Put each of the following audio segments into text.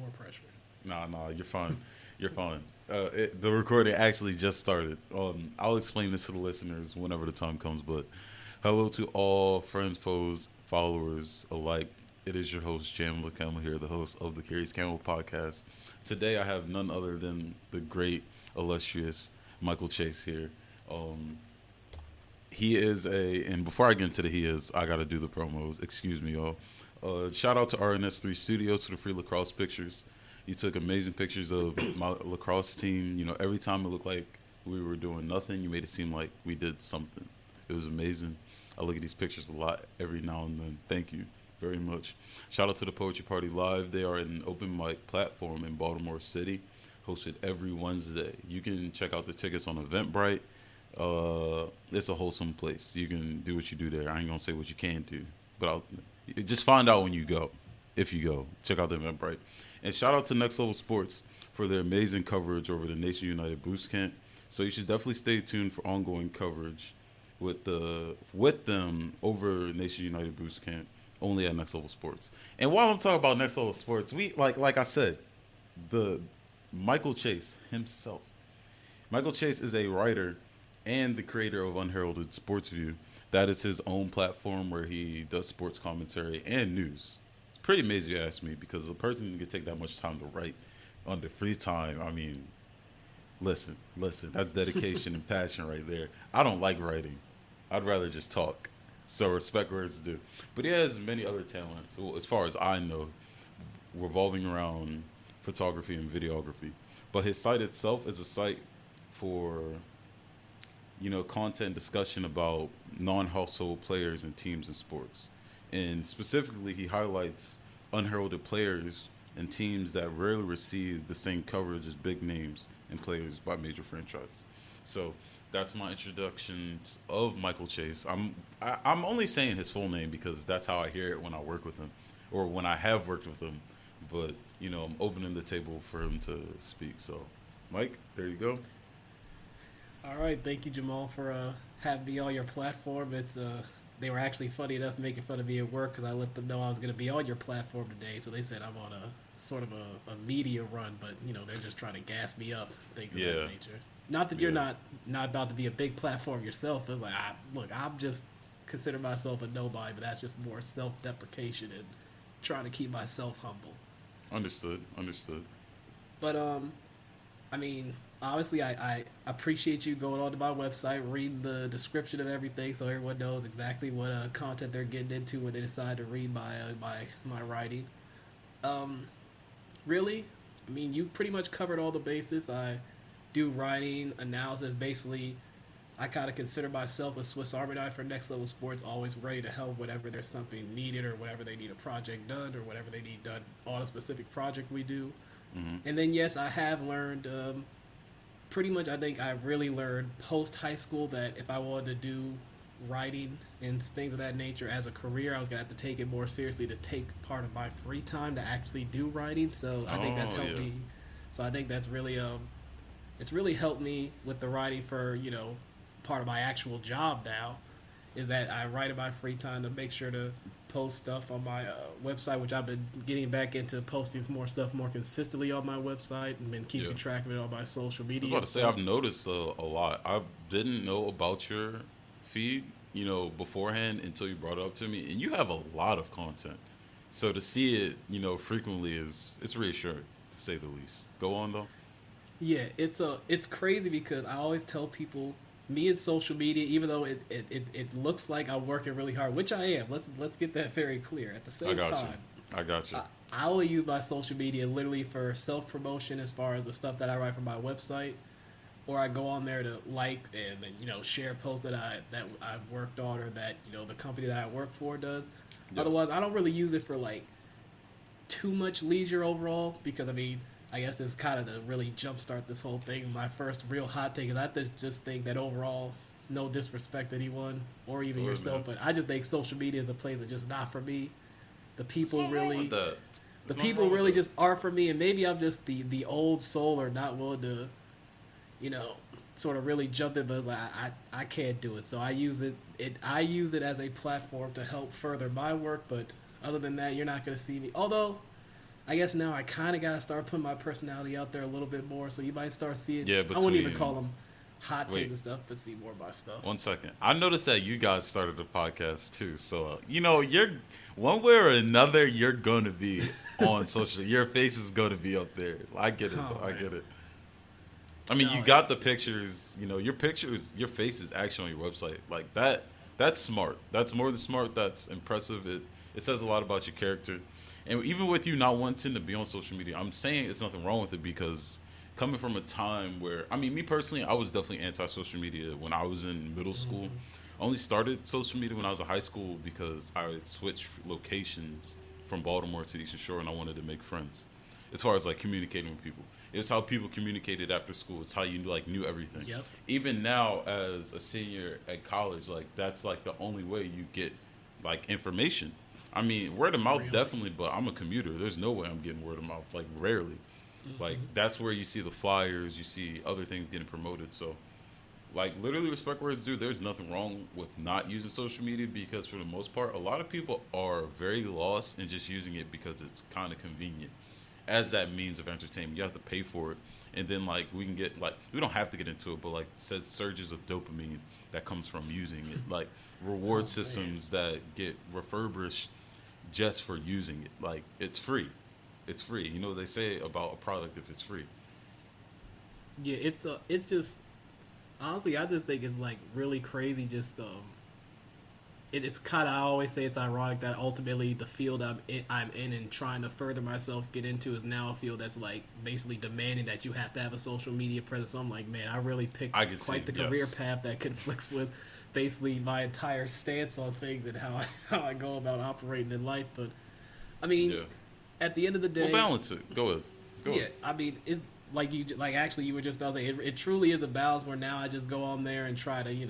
more pressure. Nah, you're fine. You're fine. The recording actually just started. I'll explain this to the listeners whenever the time comes. But hello to all friends, foes, followers alike. It is your host, Caml here, the host of the Curious Caml Podcast. Today I have none other than the great, illustrious Michael Chase here. He is and before I get into I got to do the promos. Excuse me, y'all. Shout out to RNS3 Studios for the free lacrosse pictures. You took amazing pictures of my lacrosse team. You know, every time it looked like we were doing nothing, you made it seem like we did something. It was amazing. I look at these pictures a lot every now and then. Thank you very much. Shout out to the Poetry Party Live. They are an open mic platform in Baltimore City, hosted every Wednesday. You can check out the tickets on Eventbrite. It's a wholesome place. You can do what you do there. I ain't gonna say what you can't do, but just find out when you go. If you go, check out the Eventbrite. And shout out to Next Level Sports for their amazing coverage over the Nation United Boost Camp. So you should definitely stay tuned for ongoing coverage with them over Nation United Boost Camp, only at Next Level Sports. And while I'm talking about Next Level Sports, we like I said, the Michael Chase himself. Michael Chase is a writer and the creator of Unheralded Sports View. That is his own platform where he does sports commentary and news. It's pretty amazing, if you ask me, because a person who can take that much time to write on their free time, I mean, listen, that's dedication and passion right there. I don't like writing. I'd rather just talk. So respect where it's due. But he has many other talents, well, as far as I know, revolving around photography and videography. But his site itself is a site for, content discussion about non-household players and teams in sports. And specifically, he highlights unheralded players and teams that rarely receive the same coverage as big names and players by major franchises. So that's my introduction of Michael Chase. I'm only saying his full name because that's how I hear it when I work with him or when I have worked with him. But, I'm opening the table for him to speak. So, Mike, there you go. All right, thank you, Jamal, for having me on your platform. They were actually funny enough making fun of me at work because I let them know I was going to be on your platform today. So they said I'm on a sort of a media run, but they're just trying to gas me up, things of that nature. Not that you're not about to be a big platform yourself. It's like, I'm just consider myself a nobody, but that's just more self-deprecation and trying to keep myself humble. Understood. But obviously, I appreciate you going on to my website, reading the description of everything, so everyone knows exactly what content they're getting into when they decide to read my writing. Really, you pretty much covered all the bases. I do writing, analysis. Basically, I kind of consider myself a Swiss Army knife for Next Level Sports, always ready to help whenever there's something needed or whenever they need a project done or whatever they need done on a specific project we do. Mm-hmm. And then, yes, I have learned pretty much, I think I really learned post-high school that if I wanted to do writing and things of that nature as a career, I was going to have to take it more seriously to take part of my free time to actually do writing. So I think that's helped me. So I think that's really, it's really helped me with the writing for, part of my actual job now is that I write in my free time to make sure to post stuff on my website, which I've been getting back into posting more stuff more consistently on my website and been keeping track of it on my social media. I was about to say, I've noticed a lot. I didn't know about your feed, beforehand until you brought it up to me, and you have a lot of content. So to see it, frequently it's reassuring, to say the least. Go on, though. Yeah, it's crazy because I always tell people, me and social media, even though it looks like I'm working really hard, which I am. Let's get that very clear. At the same time, I got you. I only use my social media literally for self-promotion as far as the stuff that I write for my website, or I go on there to like and then, share posts that I've worked on or that the company that I work for does. Yes. Otherwise, I don't really use it for too much leisure overall because I guess this kind of to really jumpstart this whole thing. My first real hot take is I just think that overall, no disrespect to anyone or even yourself, but I just think social media is a place that's just not for me. The people really, just aren't for me, and maybe I'm just the old soul or not willing to, sort of really jump in, but I can't do it. So I use it as a platform to help further my work, but other than that, you're not going to see me. Although I guess now I kind of gotta start putting my personality out there a little bit more. So you might start seeing. Yeah, I wouldn't even between call them hot takes wait and stuff, but see more of my stuff. 1 second. I noticed that you guys started a podcast too, so you're one way or another you're gonna be on social. Your face is gonna be up there. I get it. Oh, I man. get it. I mean, No, you got the pictures. Your pictures, your face is actually on your website. Like that. That's smart. That's more than smart. That's impressive. It says a lot about your character. And even with you not wanting to be on social media, I'm saying it's nothing wrong with it because coming from a time where, I mean, me personally, I was definitely anti-social media when I was in middle school. I only started social media when I was in high school because I had switched locations from Baltimore to the Eastern Shore and I wanted to make friends. As far as like communicating with people, it's how people communicated after school. It's how you knew everything. Yep. Even now, as a senior at college, like that's like the only way you get like information. I mean, word of mouth Real. definitely, but I'm a commuter. There's no way I'm getting word of mouth. Like rarely. Like that's where you see the flyers, you see other things getting promoted. So, like literally, respect where it's due. There's nothing wrong with not using social media because for the most part, a lot of people are very lost in just using it because it's kind of convenient as that means of entertainment. You have to pay for it, and then like we can get like we don't have to get into it, but like said surges of dopamine that comes from using it, like reward systems that get refurbished just for using it. Like it's free. It's free. You know what they say about a product if it's free. Yeah, it's just honestly, I just think it's like really crazy. Just it's kind of I always say it's ironic that ultimately the field I'm in and trying to further myself get into is now a field that's like basically demanding that you have to have a social media presence. So I'm like, man, I really picked quite the career path that conflicts with basically my entire stance on things and how I go about operating in life. But I mean, at the end of the day, we'll balance it. Go ahead. Yeah, I mean, it's like actually you were just about to say it truly is a balance where now I just go on there and try to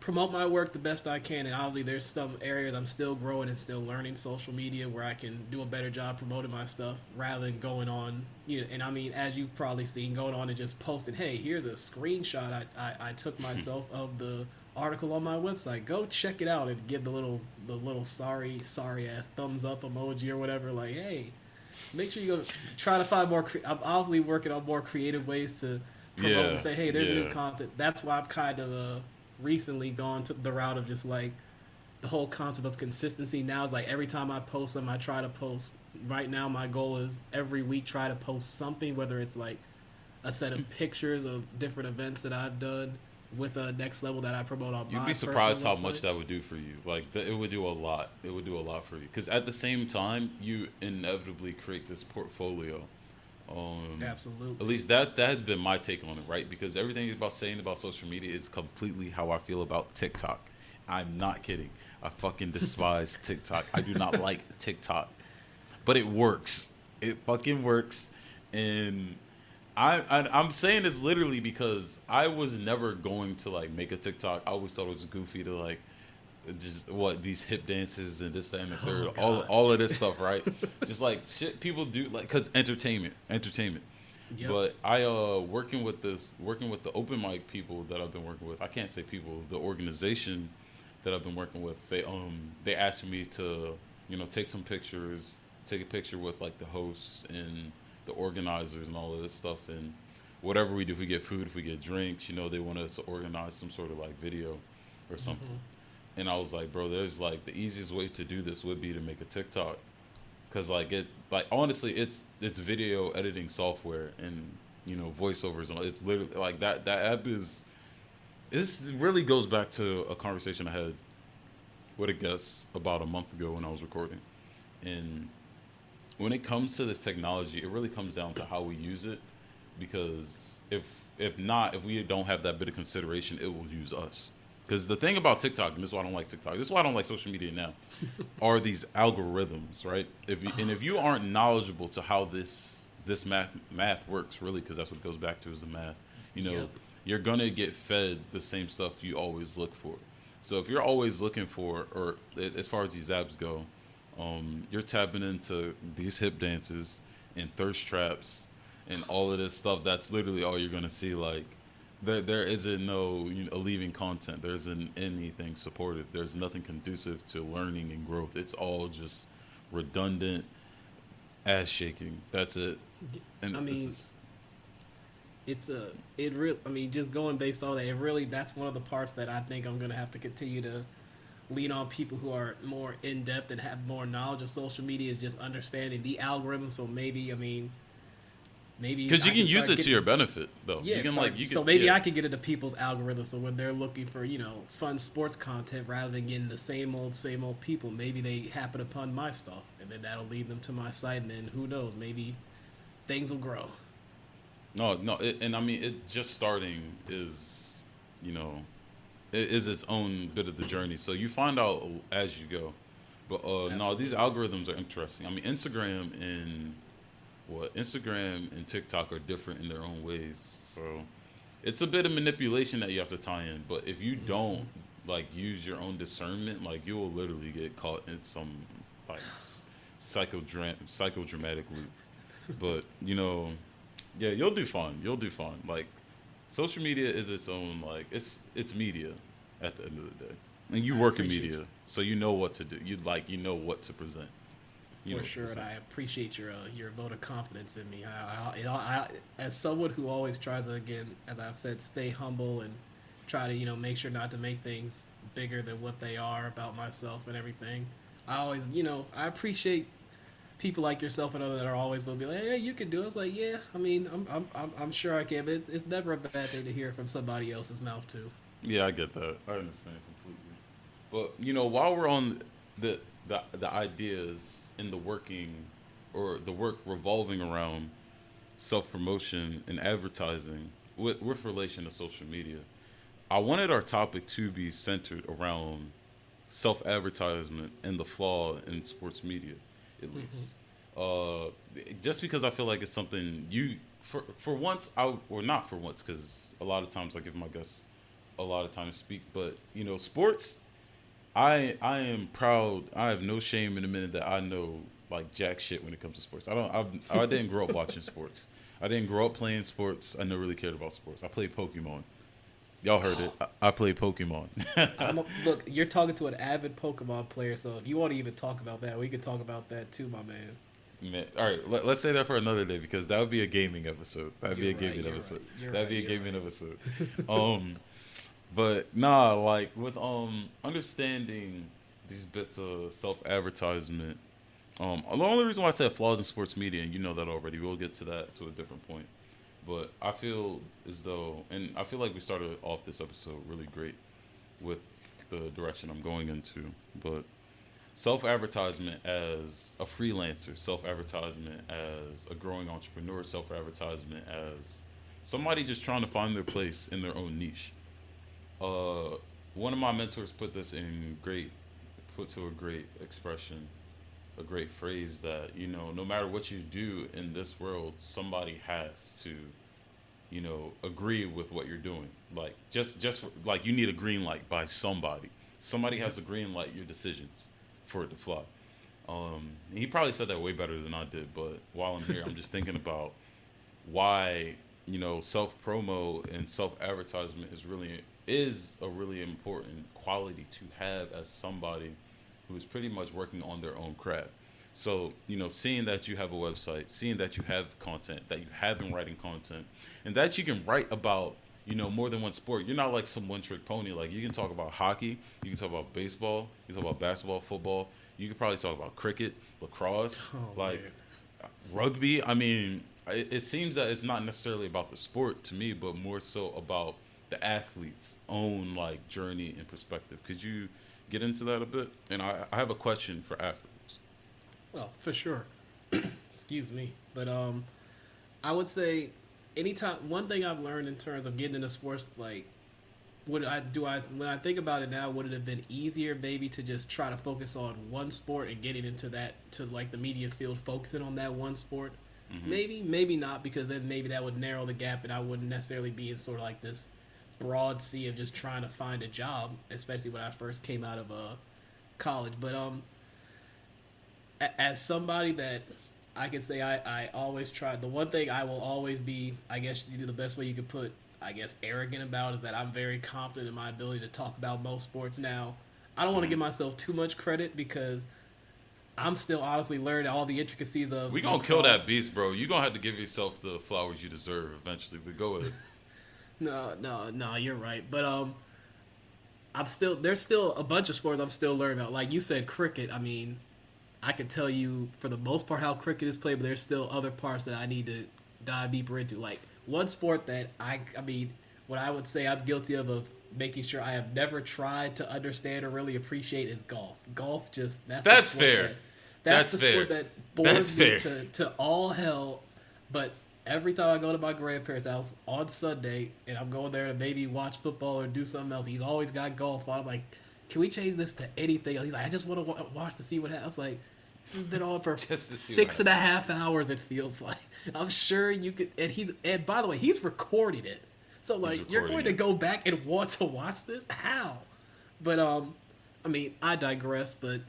promote my work the best I can, and obviously there's some areas I'm still growing and still learning social media where I can do a better job promoting my stuff rather than going on and I mean, as you've probably seen, going on and just posting, hey, here's a screenshot I took myself of the article on my website, go check it out, and give the little sorry ass thumbs up emoji or whatever, like, hey, make sure you go try to find more I'm obviously working on more creative ways to promote and say, hey, there's new content. That's why I've kind of recently gone to the route of just like the whole concept of consistency. Now is like every time I post them, I try to post. Right now my goal is every week try to post something, whether it's like a set of pictures of different events that I've done with a next level that I promote on my You'd be surprised how website. much that would do for you. Like it would do a lot. It would do a lot for you because at the same time you inevitably create this portfolio. Absolutely. At least that has been my take on it, right? Because everything about saying about social media is completely how I feel about TikTok. I'm not kidding. I fucking despise TikTok. I do not like TikTok, but it works. It fucking works, and I'm saying this literally because I was never going to like make a TikTok. I always thought it was goofy to like just these hip dances and this, that, and the third, all of this stuff, right? Just like shit people do, like, cause entertainment. Yep. But I working with the open mic people that I've been working with. I can't say people, the organization that I've been working with. They asked me to take some pictures, take a picture with like the hosts and the organizers and all of this stuff, and whatever we do, if we get food, if we get drinks, they want us to organize some sort of like video or something. And I was like, bro, there's like the easiest way to do this would be to make a TikTok, because honestly, it's video editing software and voiceovers and it's literally like that app is. This really goes back to a conversation I had with a guest about a month ago when I was recording, and when it comes to this technology, it really comes down to how we use it, because if we don't have that bit of consideration, it will use us. Because the thing about TikTok, and this is why I don't like TikTok, this is why I don't like social media now, are these algorithms, right? If you aren't knowledgeable to how this math works, really, because that's what it goes back to, is the math. Yep. You're gonna get fed the same stuff you always look for. So if you're always looking for, or as far as these apps go, you're tapping into these hip dances and thirst traps and all of this stuff. That's literally all you're gonna see. Like there isn't no leaving content. There isn't anything supported. There's nothing conducive to learning and growth. It's all just redundant ass shaking. That's it. And I mean, I mean, just going based on that, it really that's one of the parts that I think I'm gonna have to continue to lean on people who are more in depth and have more knowledge of social media is just understanding the algorithm. So maybe, I mean, maybe because you I can can use start it to getting, your benefit, though. yeah, You can start. like you So can maybe yeah. I could get into people's algorithms. So when they're looking for fun sports content rather than getting the same old people, maybe they happen upon my stuff, and then that'll lead them to my site, and then who knows, maybe things will grow. No, and I mean it. Just starting is, you know, it is its own bit of the journey. So you find out as you go. But no, these Absolutely. algorithms are interesting. I mean, Instagram and TikTok are different in their own ways. So it's a bit of manipulation that you have to tie in. But if you don't like use your own discernment, like you will literally get caught in some like psychodramatic loop. But yeah, you'll do fine. You'll do fine. Like social media is its own like it's media at the end of the day. And you I work in appreciate you. media, so you know what to do. You know what to present. You know For what to sure, and present. I appreciate your vote of confidence in me. As someone who always tries to, again, as I've said, stay humble and try to make sure not to make things bigger than what they are about myself and everything. I always I appreciate people like yourself and others that are always going to be like, "Hey, you can do it." It's like, yeah, I mean, I'm sure I can, but it's never a bad thing to hear from somebody else's mouth too. Yeah, I get that. I understand completely. But while we're on the ideas in the working or the work revolving around self promotion and advertising with relation to social media, I wanted our topic to be centered around self advertisement and the flaw in sports media, at Hmm. least. Uh, just because I feel like it's something you for once I or not for once because a lot of times I give my guests a lot of time to speak, but sports. I am proud. I have no shame in a minute that I know like jack shit when it comes to sports. I didn't grow up watching sports. I didn't grow up playing sports. I never really cared about sports. I played Pokemon. Y'all heard it. I played Pokemon. Look, you're talking to an avid Pokemon player, so if you want to even talk about that, we could talk about that too, my man. Man, all right, let's say that for another day because that would be a gaming episode. That'd be You're a right. gaming You're episode. right. You're That'd right. be a You're gaming right. episode. Um, but nah, like with understanding these bits of self advertisement. The only reason why I said flaws in sports media, and you know that already. We'll get to that to a different point. But I feel as though, and I feel like we started off this episode really great with the direction I'm going into. But self advertisement as a freelancer, self advertisement as a growing entrepreneur, self advertisement as somebody just trying to find their place in their own niche. Uh, One of my mentors put to a great expression, a great phrase that no matter what you do in this world, somebody has to agree with what you're doing. Like like you need a green light by somebody. Somebody has to green light your decisions for it to fly. He probably said that way better than I did, but while I'm here, I'm just thinking about why self promo and self advertisement is a really important quality to have as somebody who is pretty much working on their own craft. So, seeing that you have a website, seeing that you have content, that you have been writing content, and that you can write about, more than one sport. You're not like some one trick pony. Like, you can talk about hockey, you can talk about baseball, you can talk about basketball, football, you can probably talk about cricket, lacrosse, Oh like man. rugby. I mean, it seems that it's not necessarily about the sport to me, but more so about the athlete's own like journey and perspective. Could you get into that a bit? And I have a question for afterwards. Well, for sure. Excuse me, but I would say anytime one thing I've learned in terms of getting into sports, like I when I think about it now, would it have been easier maybe to just try to focus on one sport and getting into that to like the media field, focusing on that one sport? Hmm. Maybe not, because then maybe that would narrow the gap and I wouldn't necessarily be in sort of like this broad sea of just trying to find a job, especially when I first came out of college. But as somebody that I can say I always try. The one thing I will always be, I guess, the best way you could put, I guess, arrogant about is that I'm very confident in my ability to talk about most sports. Now, I don't want to Hmm. give myself too much credit because I'm still honestly learning all the intricacies of We gonna kill lacrosse. that beast, bro. You gonna have to give yourself the flowers you deserve eventually. But go ahead. No, you're right. But there's still a bunch of sports I'm still learning about. Like you said, cricket. I mean, I could tell you for the most part how cricket is played, but there's still other parts that I need to dive deeper into. Like one sport that I mean, what I would say I'm guilty of making sure I have never tried to understand or really appreciate is golf. Golf just That's fair. That's the fair. sport that bores me fair. to all hell. But every time I go to my grandparents' house on Sunday and I'm going there to maybe watch football or do something else, he's always got golf on. I'm like, can we change this to anything else? He's like, I just want to watch to see what happens. I was like, this has been on for 6.5 hours, it feels like. I'm sure you could. And by the way, he's recording it. So, like, you're going to go back and want to watch this? How? But, I mean, I digress, but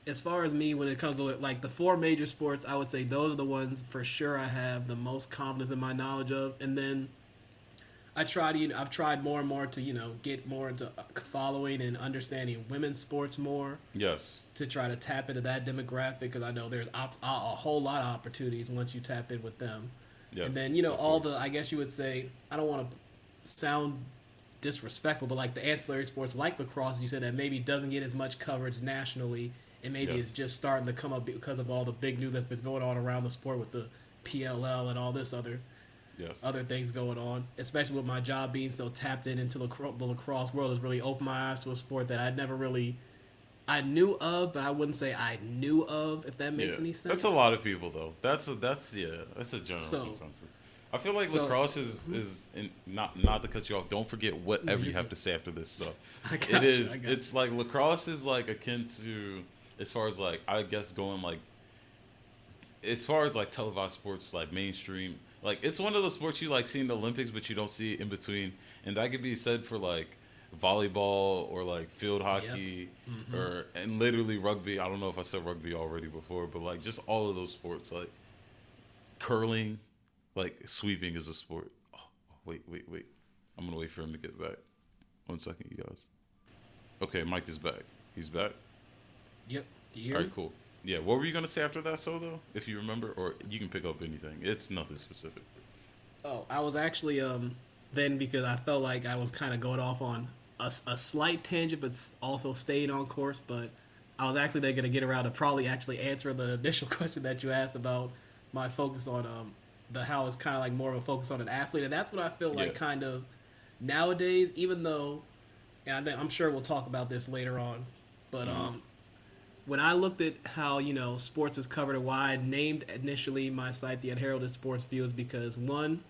as far as me, when it comes to like the four major sports, I would say those are the ones for sure I have the most confidence in my knowledge of. And then I've tried more and more to get more into following and understanding women's sports more. Yes. To try to tap into that demographic because I know there's a whole lot of opportunities once you tap in with them. Yes, and then all the, I guess you would say, I don't want to sound disrespectful, but like the ancillary sports like lacrosse, you said that maybe doesn't get as much coverage nationally. And maybe it's just starting to come up because of all the big news that's been going on around the sport with the PLL and all this other things going on. Especially with my job being so tapped into the lacrosse world, has really opened my eyes to a sport that I knew of, but I wouldn't say I knew of. If that makes any sense. That's a lot of people though. That's a general consensus. I feel like lacrosse is not to cut you off. Don't forget whatever you have to say after this stuff. It's like lacrosse is like akin to, as far as like, I guess going like, as far as like televised sports, like mainstream, like it's one of those sports you like see in the Olympics, but you don't see it in between. And that could be said for like volleyball or like field hockey and literally rugby. I don't know if I said rugby already before, but like just all of those sports, like curling, like sweeping is a sport. Oh, wait. I'm going to wait for him to get back. 1 second, you guys. Okay, Mike is back. He's back? Yep. All right, cool. Yeah, what were you going to say after that, though? If you remember, or you can pick up anything. It's nothing specific. Oh, I was actually, then because I felt like I was kind of going off on a slight tangent, but also staying on course, but I was actually then going to get around to probably actually answer the initial question that you asked about my focus on, how it's kind of like more of a focus on an athlete. And that's what I feel like kind of nowadays, even though, and I'm sure we'll talk about this later on, but when I looked at how, sports is covered and why I named initially my site the Unheralded Sports View is because, one,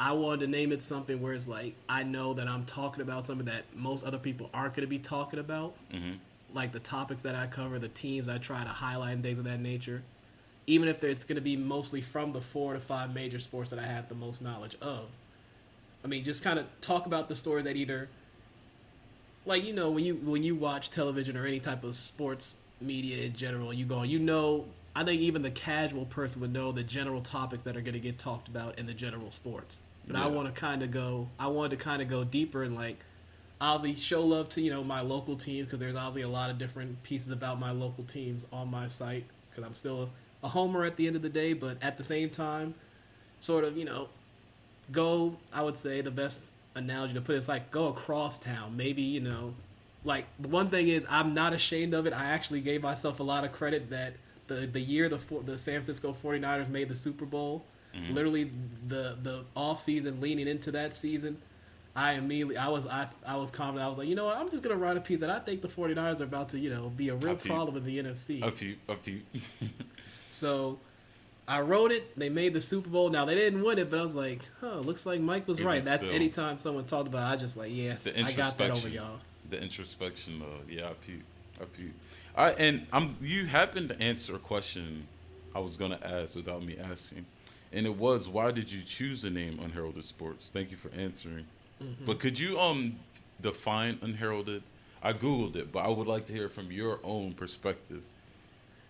I wanted to name it something where it's like, I know that I'm talking about something that most other people aren't going to be talking about. Mm-hmm. Like the topics that I cover, the teams I try to highlight and things of that nature. Even if it's going to be mostly from the 4 to 5 major sports that I have the most knowledge of. I mean, just kind of talk about the story that either, like, when you watch television or any type of sports media in general, I think even the casual person would know the general topics that are going to get talked about in the general sports. But I wanted to kind of go deeper and, like, obviously show love to, my local teams, because there's obviously a lot of different pieces about my local teams on my site, because I'm still a homer at the end of the day, but at the same time, sort of, go, I would say the best analogy to put it is like go across town. Maybe, like the one thing is I'm not ashamed of it. I actually gave myself a lot of credit that the year the San Francisco 49ers made the Super Bowl, literally the off season leading into that season, I was confident. I was like, what, I'm just going to write a piece that I think the 49ers are about to, be a real problem in the NFC. A few. So I wrote it. They made the Super Bowl. Now, they didn't win it, but I was like, looks like Mike was right. That's anytime someone talked about it, I just like, I got that over y'all. The introspection, I pew. All right, and you happened to answer a question I was going to ask without me asking. And it was, why did you choose the name Unheralded Sports? Thank you for answering. Mm-hmm. But could you define Unheralded? I Googled it, but I would like to hear from your own perspective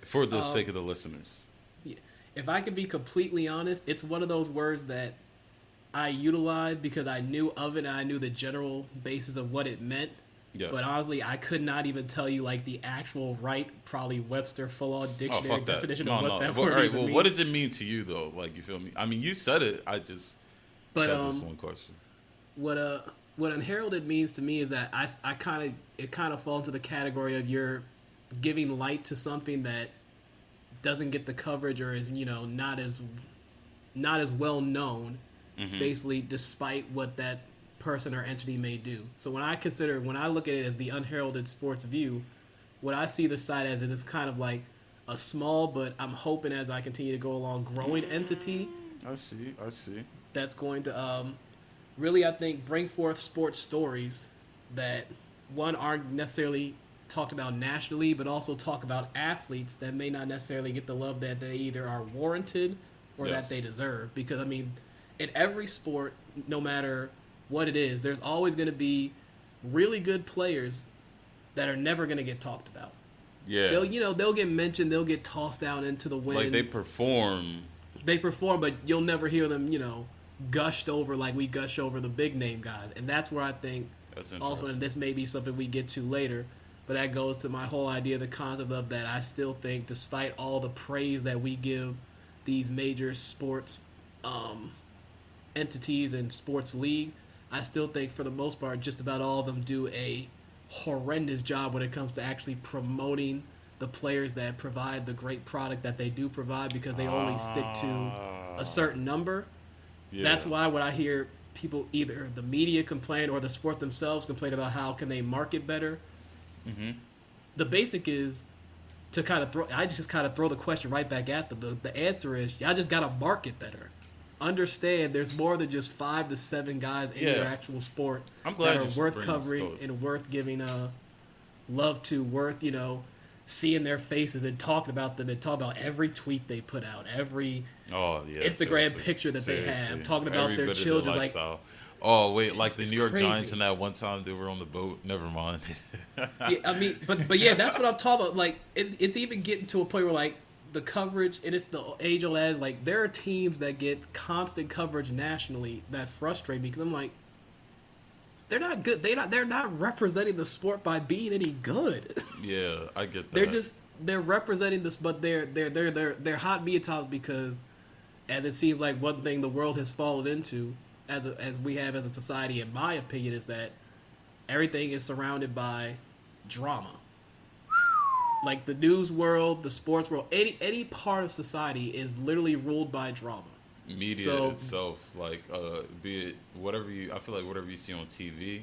for the sake of the listeners. Yeah. If I could be completely honest, it's one of those words that I utilized because I knew of it and I knew the general basis of what it meant. Yes. But honestly, I could not even tell you like the actual right, probably Webster full-on dictionary definition of what that word all right, even well, means. what does it mean to you though? Like, you feel me? I mean, you said it. I just But had this one question. what unheralded means to me is that I kind of fall into the category of you're giving light to something that doesn't get the coverage or is not as well known, basically, despite what that person or entity may do. So when I look at it as the unheralded sports view, what I see the site as is kind of like a small, but I'm hoping as I continue to go along, growing entity. I see. That's going to really, I think, bring forth sports stories that one aren't necessarily talked about nationally, but also talk about athletes that may not necessarily get the love that they either are warranted or that they deserve. Because I mean, in every sport, no matter what it is, there's always going to be really good players that are never going to get talked about. Yeah. They'll get mentioned, they'll get tossed out into the wind. Like they perform, but you'll never hear them, gushed over like we gush over the big name guys. And that's where I think also, and this may be something we get to later, but that goes to my whole idea, the concept of that I still think despite all the praise that we give these major sports entities and sports league, I still think for the most part just about all of them do a horrendous job when it comes to actually promoting the players that provide the great product that they do provide, because they only stick to a certain number. Yeah. That's why when I hear people, either the media complain or the sport themselves complain about how can they market better, the basic is to kind of throw the question right back at them. The answer is y'all just got to market better. Understand there's more than just 5 to 7 guys in your actual sport that are worth covering and worth giving love to, worth seeing their faces and talking about them and talking about every tweet they put out, every Instagram picture that they have, talking about their children. Like, oh wait, like the New York Giants in that one time they were on the boat. Never mind. Yeah, I mean, but yeah, that's what I'm talking about. Like, it's even getting to a point where like the coverage, and it's the age-old adage, like there are teams that get constant coverage nationally that frustrate me because I'm like, they're not good. They're not representing the sport by being any good. Yeah, I get that. They're representing this, but they're hot media topics because, as it seems like one thing the world has fallen into as we have as a society, in my opinion, is that everything is surrounded by drama. Like the news world, the sports world, any part of society is literally ruled by drama. Media itself, like be it whatever I feel like whatever you see on TV,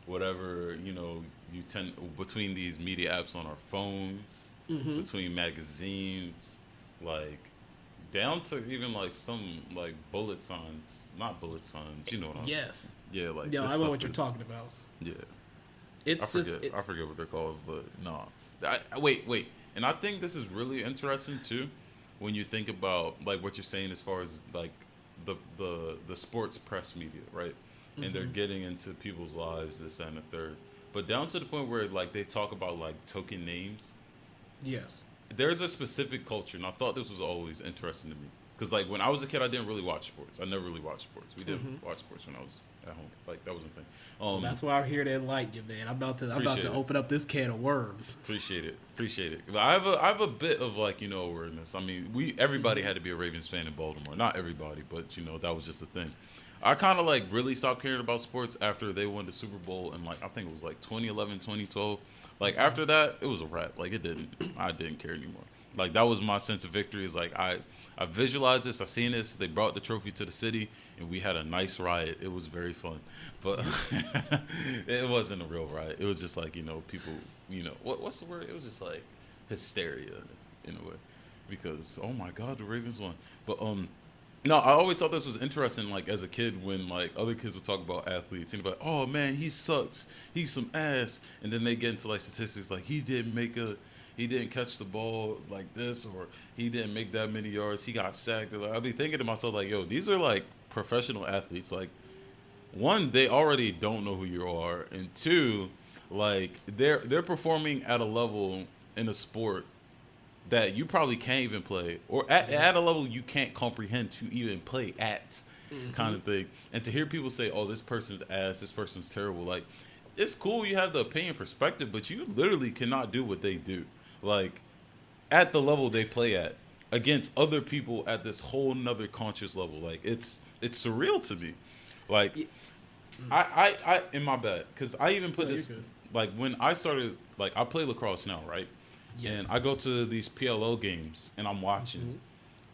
whatever you tend between these media apps on our phones, between magazines, like down to even like some like bullet signs, not bullet signs, what I'm like I know what you're talking about. Yeah, I forget what they're called, but no. Wait, and I think this is really interesting too, when you think about like what you're saying as far as like the sports press media, right? And they're getting into people's lives, this and the third, but down to the point where like they talk about like token names. Yes, there's a specific culture, and I thought this was always interesting to me because like when I was a kid, I didn't really watch sports. I never really watched sports. We didn't watch sports when I was at home. Like that wasn't a thing. That's why I'm here to enlighten you, man. I'm about to open up this can of worms. Appreciate it. But I have a bit of like awareness. I mean, everybody had to be a Ravens fan in Baltimore. Not everybody, but that was just a thing. I kind of like really stopped caring about sports after they won the Super Bowl in like I think it was like 2011, 2012. Like after that, it was a wrap. Like I didn't care anymore. Like that was my sense of victory. Is like I visualized this. I seen this. They brought the trophy to the city, and we had a nice riot. It was very fun, but it wasn't a real riot. It was just like people. What's the word? It was just like hysteria in a way, because oh my God, the Ravens won. But no, I always thought this was interesting. Like as a kid, when like other kids would talk about athletes, and they'd be like, "Oh man, he sucks. He's some ass," and then they get into like statistics, like he didn't catch the ball like this, or he didn't make that many yards. He got sacked. Like, I'll be thinking to myself, like, yo, these are like professional athletes. Like, one, they already don't know who you are, and two, like they're performing at a level in a sport that you probably can't even play, or at a level you can't comprehend to even play at, kind of thing. And to hear people say, "Oh, this person's ass, this person's terrible," like it's cool you have the opinion perspective, but you literally cannot do what they do. Like, at the level they play at against other people at this whole nother conscious level. Like, it's surreal to me. Like, Yeah. I in my bad, because I even put No, this, you're good. like, when I started, like, I play lacrosse now, right? Yes. And I go to these PLO games and I'm watching.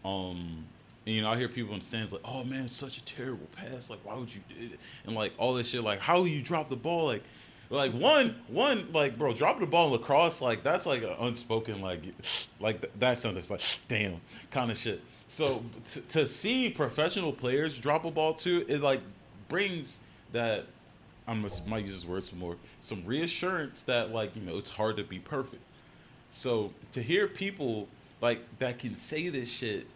And you know, I hear people in the stands like, "Oh man, it's such a terrible pass. Like, why would you do it?" And like all this shit, like, how you drop the ball, like one, like, bro, dropping the ball in lacrosse, like that's like an unspoken, that's something that's like, damn, kind of shit. So to see professional players drop a ball too, it like brings that, might use this word some reassurance that, like, you know, it's hard to be perfect. So to hear people like that can say this shit,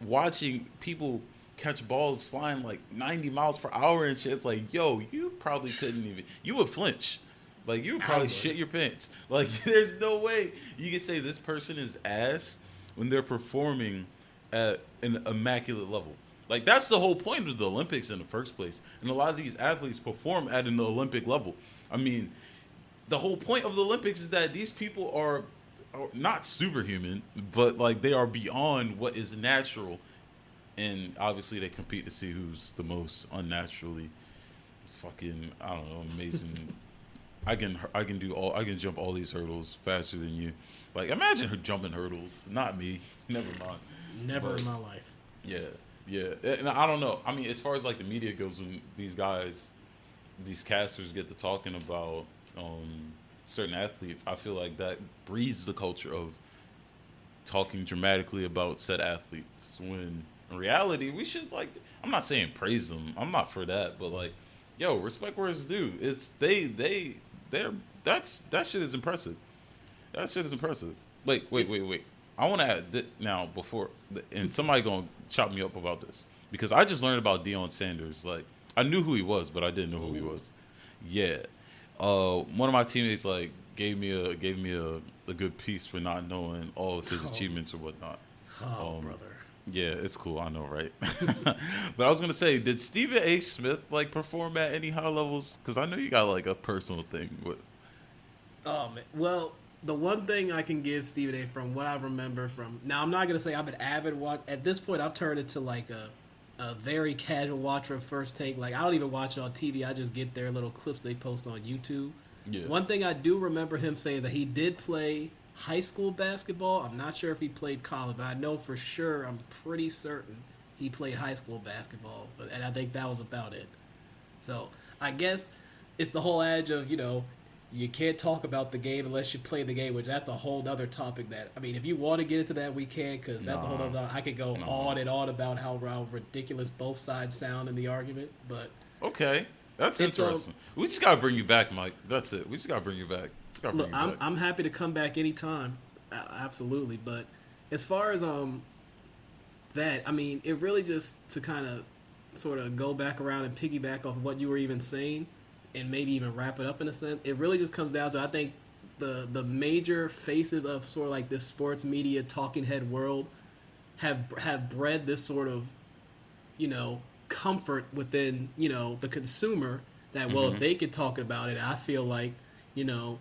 watching people catch balls flying like 90 miles per hour and shit, it's like, yo, you probably couldn't even, you would flinch. Like, you would probably shit your pants. Like, there's no way you can say this person is ass when they're performing at an immaculate level. Like, that's the whole point of the Olympics in the first place. And a lot of these athletes perform at an Olympic level. I mean, the whole point of the Olympics is that these people are not superhuman, but like they are beyond what is natural, and obviously they compete to see who's the most unnaturally fucking, I don't know, amazing. I can jump all these hurdles faster than you. Like, imagine her jumping hurdles. Not me. Never mind. Never in my life. Yeah, and I don't know. I mean, as far as like the media goes, when these casters get to talking about certain athletes, I feel like that breeds the culture of talking dramatically about said athletes, when in reality we should, like, I'm not saying praise them, I'm not for that, but like, yo, respect where it's due. It's that shit is impressive. That shit is impressive. Wait. I want to add now before, and somebody gonna chop me up about this, because I just learned about Deion Sanders. Like, I knew who he was, but I didn't know who he was. Yeah. One of my teammates like gave me a good piece for not knowing all of his achievements or whatnot. Brother. Yeah, it's cool. I know, right? But I was gonna say, did Stephen A. Smith like perform at any high levels? Because I know you got like a personal thing with. Oh man. Well, the one thing I can give Stephen A. from what I remember from, now I'm not gonna say I'm an avid watch. At this point, I've turned into like a very casual watcher of First Take. Like, I don't even watch it on TV. I just get their little clips they post on YouTube. Yeah. One thing I do remember him saying, that he did play high school basketball. I'm not sure if he played college, but I know for sure, I'm pretty certain he played high school basketball. And I think that was about it. So I guess it's the whole adage of, you know, you can't talk about the game unless you play the game, which that's a whole other topic that, I mean, if you want to get into that, we can, because that's a whole other, I could go on and on about how ridiculous both sides sound in the argument, but. Okay. That's interesting. We just got to bring you back, Mike. That's it. We just got to bring you back. Look, I'm happy to come back anytime. Absolutely. But as far as that, I mean, it really just to kind of sort of go back around and piggyback off what you were even saying, and maybe even wrap it up in a sense, it really just comes down to, I think, the major faces of sort of like this sports media talking head world have bred this sort of, you know, comfort within, you know, the consumer that, well, if they could talk about it, I feel like, you know,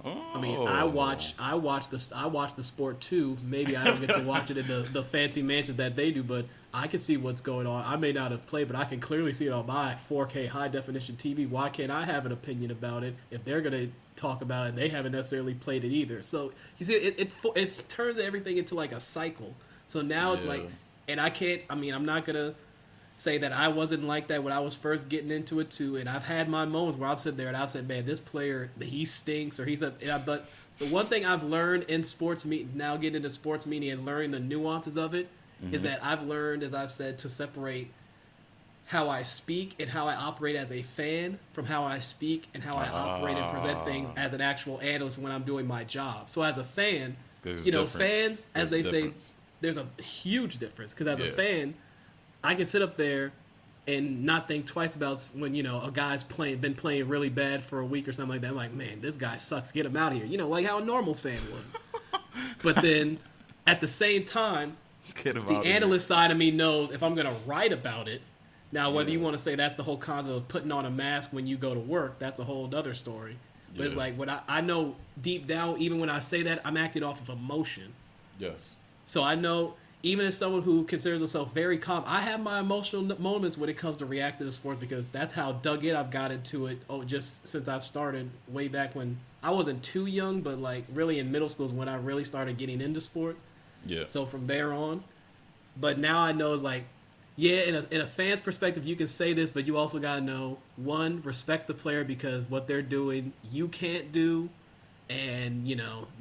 I mean, I watch the sport too. Maybe I don't get to watch it in the fancy mansions that they do, but I can see what's going on. I may not have played, but I can clearly see it on my 4K high definition TV. Why can't I have an opinion about it if they're going to talk about it and they haven't necessarily played it either? So you see, it turns everything into like a cycle. So now it's like, and I'm not going to say that I wasn't like that when I was first getting into it too, and I've had my moments where I've sat there and I've said, man, this player, he stinks, or but the one thing I've learned in sports media, now getting into sports media and learning the nuances of it, is that I've learned, as I've said, to separate how I speak and how I operate as a fan from how I speak and how I operate and present things as an actual analyst when I'm doing my job. So as a fan, fans, as they say, there's a huge difference, because as a fan, I can sit up there and not think twice about when, you know, a guy's been playing really bad for a week or something like that. I'm like, man, this guy sucks. Get him out of here. You know, like how a normal fan would. But then at the same time, the analyst side of me knows if I'm going to write about it, Now, whether you want to say that's the whole concept of putting on a mask when you go to work, that's a whole other story. But it's like, what I know deep down, even when I say that, I'm acting off of emotion. Yes. So I know, even as someone who considers himself very calm, I have my emotional moments when it comes to reacting to sports, because that's how dug in I've got into it. Just since I've started way back when I wasn't too young, but like really in middle school is when I really started getting into sport. Yeah. So from there on, but now I know it's like, yeah, in a fan's perspective, you can say this, but you also got to know, one, respect the player, because what they're doing, you can't do. And,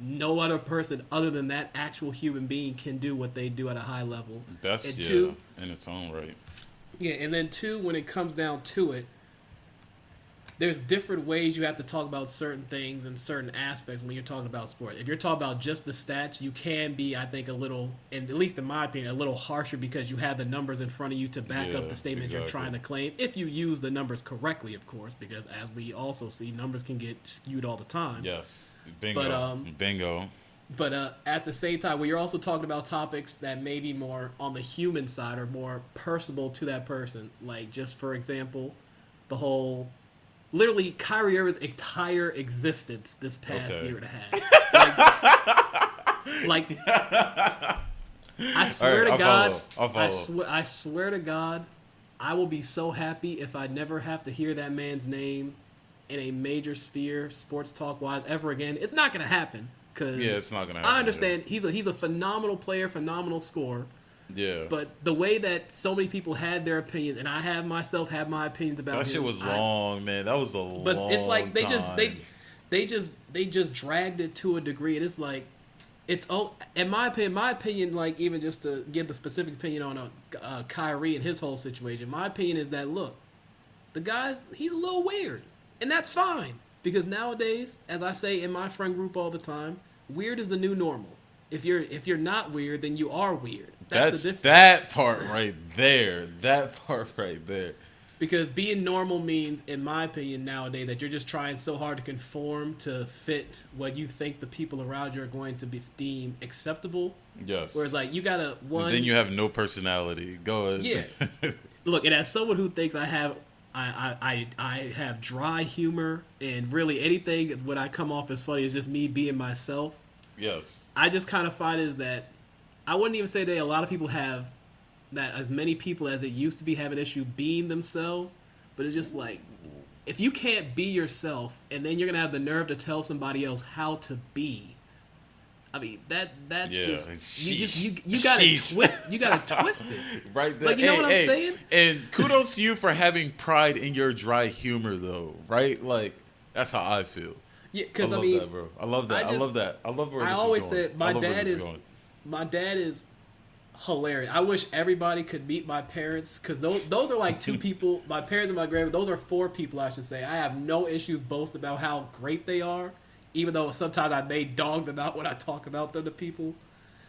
no other person other than that actual human being can do what they do at a high level. That's, and two, in its own right. Yeah, and then two, when it comes down to it, there's different ways you have to talk about certain things and certain aspects when you're talking about sport. If you're talking about just the stats, you can be, I think, a little, and at least in my opinion, a little harsher, because you have the numbers in front of you to back up the statement you're trying to claim. If you use the numbers correctly, of course, because as we also see, numbers can get skewed all the time. Yes. Bingo. But at the same time, when you're also talking about topics that may be more on the human side or more personable to that person, like just for example, the whole, literally Kyrie Irving's entire existence this past year and a half. Like I swear to God, I swear to God, I will be so happy if I never have to hear that man's name in a major sphere, sports talk wise, ever again. It's not gonna happen. It's not gonna happen. I understand he's a phenomenal player, phenomenal scorer. Yeah. But the way that so many people had their opinions, and I have my opinions about that him. Shit was long, man. That was a long. But it's like they time. just dragged it to a degree, and it's like, in my opinion, like even just to give the specific opinion on Kyrie and his whole situation, my opinion is that, look, the guy's, he's a little weird, and that's fine, because nowadays, as I say in my friend group all the time, weird is the new normal. If you're not weird, then you are weird. That's the difference. That part right there. Because being normal means, in my opinion, nowadays, that you're just trying so hard to conform to fit what you think the people around you are going to be deemed acceptable. Yes. Whereas, like, you gotta then you have no personality. Go ahead. Yeah. Look, and as someone who thinks I have dry humor, and really anything when I come off as funny is just me being myself. Yes. I just kind of find is that I wouldn't even say that a lot of people have that, as many people as it used to be have an issue being themselves, but it's just like, if you can't be yourself and then you're gonna have the nerve to tell somebody else how to be, I mean that's just you gotta twist it right there. Like, you know what I'm saying? And kudos to you for having pride in your dry humor, though, right? Like, that's how I feel. Yeah, because I mean, that, bro. I love that. I love that. I love where this is going. I always said my dad is hilarious. I wish everybody could meet my parents, because those are like two people. My parents and my grandmother, those are four people, I should say. I have no issues boasting about how great they are, even though sometimes I may dog them out when I talk about them to people.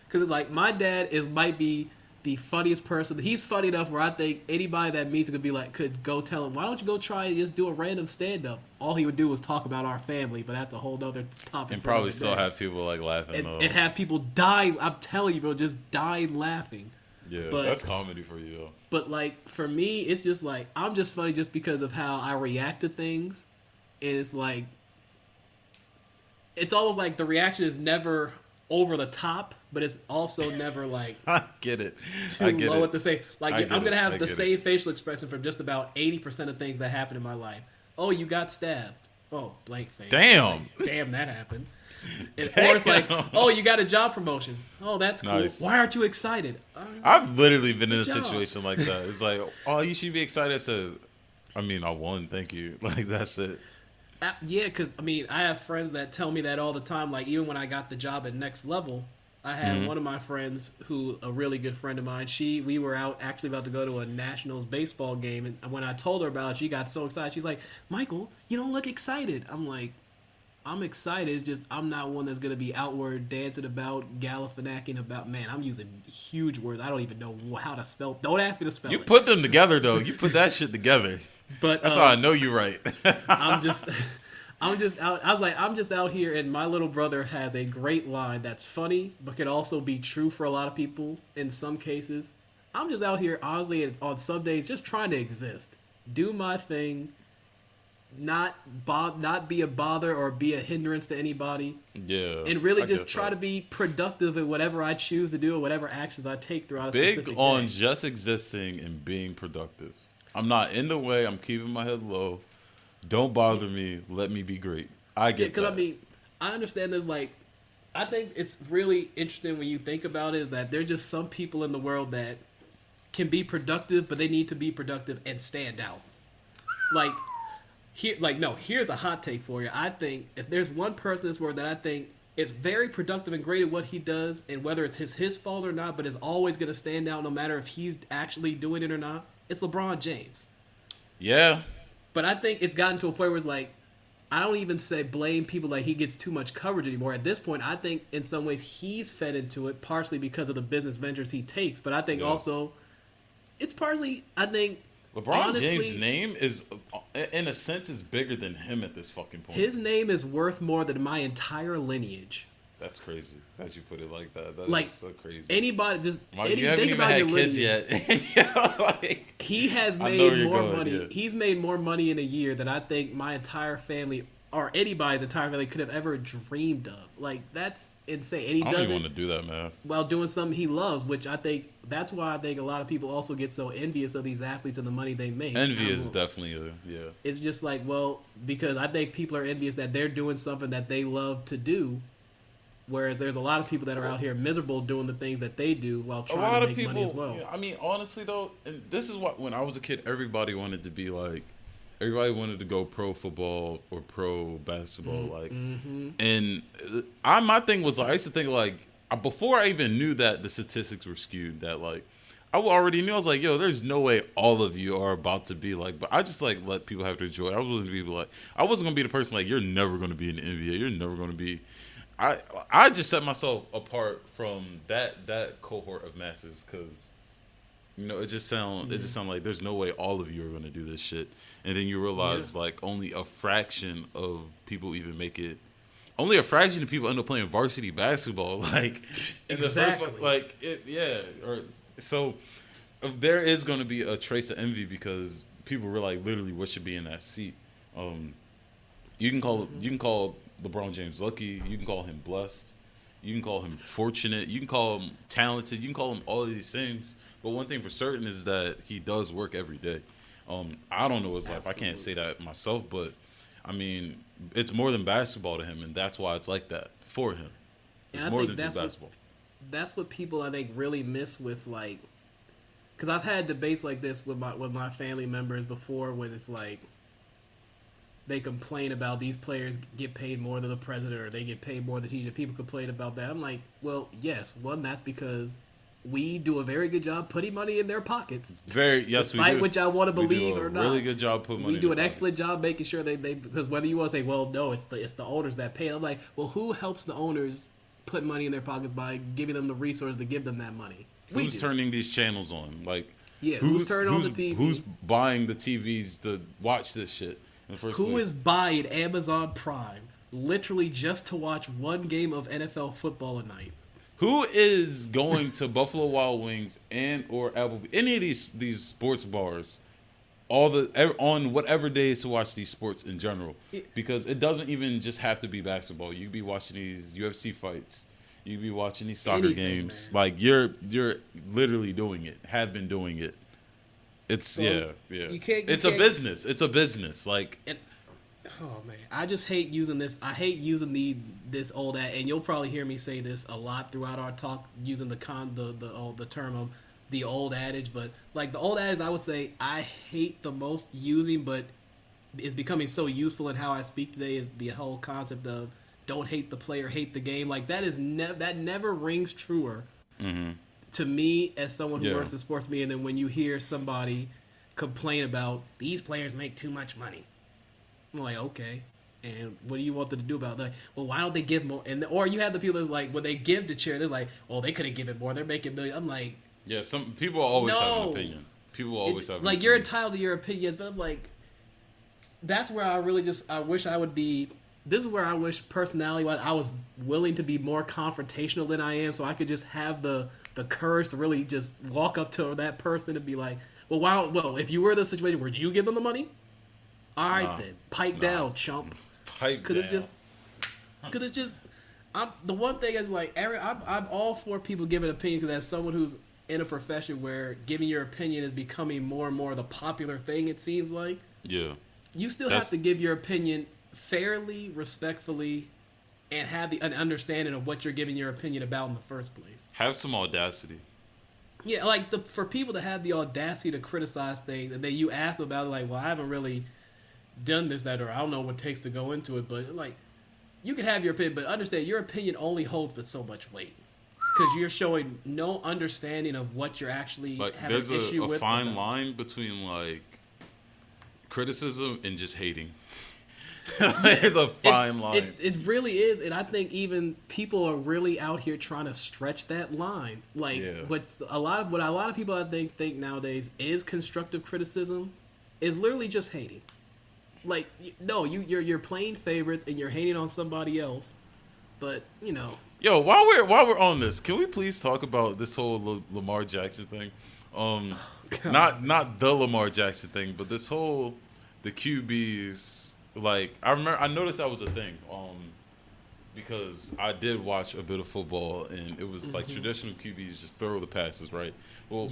Because like, my dad might be the funniest person. He's funny enough where I think anybody that meets him could go tell him, why don't you go try and just do a random stand-up? All he would do was talk about our family, but that's a whole other topic. And probably still have people like laughing, and have people die. I'm telling you, bro, just dying laughing. Yeah, but that's comedy for you, though. But like, for me, it's just like, I'm just funny just because of how I react to things. And it's like, it's almost like the reaction is never over the top, but it's also never like I get it. Too low at the same. Like, I'm gonna have the same facial expression from just about 80% of things that happen in my life. Oh, you got stabbed. Oh, blank face. Damn. Like, damn, that happened. Or it's like, oh, you got a job promotion. Oh, that's cool. Nice. Why aren't you excited? I've literally been in a situation like that. It's like, oh, you should be excited. I won. Thank you. Like, that's it. Yeah, because, I mean, I have friends that tell me that all the time. Like, even when I got the job at Next Level, I had one of my friends who, a really good friend of mine, we were out actually about to go to a Nationals baseball game. And when I told her about it, she got so excited. She's like, Michael, you don't look excited. I'm like, I'm excited. It's just I'm not one that's going to be outward dancing about, gallifanacking about. Man, I'm using huge words. I don't even know how to spell. Don't ask me to spell it. You put them together, though. You put that shit together. But that's how I know you're right. I'm just out. I was like, I'm just out here, and my little brother has a great line that's funny, but could also be true for a lot of people in some cases. I'm just out here, honestly, on some days, just trying to exist, do my thing, not be a bother or be a hindrance to anybody. Yeah. And really just try to be productive in whatever I choose to do or whatever actions I take throughout a specific Big on day. just existing and being productive. I'm not in the way. I'm keeping my head low. Don't bother me. Let me be great. I get that. Because, I mean, I understand there's like, I think it's really interesting when you think about it is that there's just some people in the world that can be productive, but they need to be productive and stand out. Here's a hot take for you. I think if there's one person in this world that I think is very productive and great at what he does, and whether it's his fault or not, but is always going to stand out no matter if he's actually doing it or not, it's LeBron James. Yeah. But I think it's gotten to a point where it's like, I don't even say blame people like he gets too much coverage anymore. At this point, I think in some ways he's fed into it, partially because of the business ventures he takes. But I think also it's partly, I think, LeBron James' name is, in a sense, is bigger than him at this fucking point. His name is worth more than my entire lineage. That's crazy that you put it like that. That like, is so crazy. Anybody just you haven't even had kids yet. He has made more money. Yeah. He's made more money in a year than I think my entire family or anybody's entire family could have ever dreamed of. Like, that's insane. And he I don't does even it want to do that, man. while doing something he loves, which I think that's why I think a lot of people also get so envious of these athletes and the money they make. Envy is definitely It's just like, well, because I think people are envious that they're doing something that they love to do, whereas there's a lot of people that are out here miserable doing the things that they do while trying to make money as well. I mean, honestly though, and this is what when I was a kid, everybody wanted to be like. Everybody wanted to go pro football or pro basketball, and my thing was like, I used to think like before I even knew that the statistics were skewed, that like I already knew. I was like, yo, there's no way all of you are about to be like, but I just like let people have their joy. I wasn't gonna be the person like you're never gonna be in the NBA, you're never gonna be. I just set myself apart from that cohort of masses because. You know, it just sound like there's no way all of you are gonna do this shit, and then you realize like only a fraction of people even make it. Only a fraction of people end up playing varsity basketball, like in the first, like so. There is gonna be a trace of envy because people were like literally what should be in that seat. You can call LeBron James lucky. You can call him blessed. You can call him fortunate. You can call him talented. You can call him all of these things. But one thing for certain is that he does work every day. I don't know his life. I can't say that myself, but I mean, it's more than basketball to him, and that's why it's like that for him. It's more than just basketball. That's what people I think really miss with like, because I've had debates like this with my family members before, when it's like they complain about these players get paid more than the president or they get paid more than the teacher. People complain about that. I'm like, well, yes, that's because we do a very good job putting money in their pockets. Despite which I want to believe or not. Really good job putting money. We do an excellent job making sure they because whether you want to say, well, no, it's the owners that pay. I'm like, well, who helps the owners put money in their pockets by giving them the resources to give them that money? Who's turning these channels on? Like, who's turning on the TV? Who's buying the TVs to watch this shit? Who is buying Amazon Prime literally just to watch one game of NFL football a night? Who is going to Buffalo Wild Wings and or Applebee's, any of these sports bars, on whatever days to watch these sports in general? Because it doesn't even just have to be basketball. You could be watching these UFC fights. You could be watching these soccer games. Man. Like you're literally doing it. Have been doing it. It's It's a business. It's a business. Like. Oh man, I just hate using this. I hate using this old ad, and you'll probably hear me say this a lot throughout our talk, using the term of the old adage. But like the old adage, I would say I hate the most using, but is becoming so useful in how I speak today is the whole concept of don't hate the player, hate the game. Like that is that never rings truer to me as someone who works in sports media than when you hear somebody complain about these players make too much money. I'm like, okay, and what do you want them to do about that? Well, why don't they give more? Or you have the people that like when they give to charity, they're like, well, they could have given more. They're making millions. I'm like, yeah, some people always have an opinion. People always have an like opinion. You're entitled to your opinions, but I'm like, that's where I really I wish I would be. This is where I wish personality-wise I was willing to be more confrontational than I am, so I could just have the the courage to really just walk up to that person and be like, well, if you were in the situation, would you give them the money? All right, then. Pipe down, chump. Pipe down. Because it's just, the one thing is like, I'm all for people giving opinions, because as someone who's in a profession where giving your opinion is becoming more and more the popular thing, it seems like. Yeah. You still have to give your opinion fairly, respectfully, and have an understanding of what you're giving your opinion about in the first place. Have some audacity. Yeah, like for people to have the audacity to criticize things, and then you ask about it, like, well, I haven't really done this, that, or I don't know what it takes to go into it, but like, you can have your opinion, but understand your opinion only holds but so much weight, because you're showing no understanding of what you're actually having an issue with. There's a fine line between like criticism and just hating. There's a fine line. It really is, and I think even people are really out here trying to stretch that line. Like, what a lot of people I think nowadays is constructive criticism is literally just hating. Like, no, you're playing favorites and you're hating on somebody else, but you know. Yo, while we're on this, can we please talk about this whole Lamar Jackson thing? Not the Lamar Jackson thing, but this whole the QBs. Like, I noticed that was a thing, because I did watch a bit of football, and it was like traditional QBs just throw the passes, right? Well,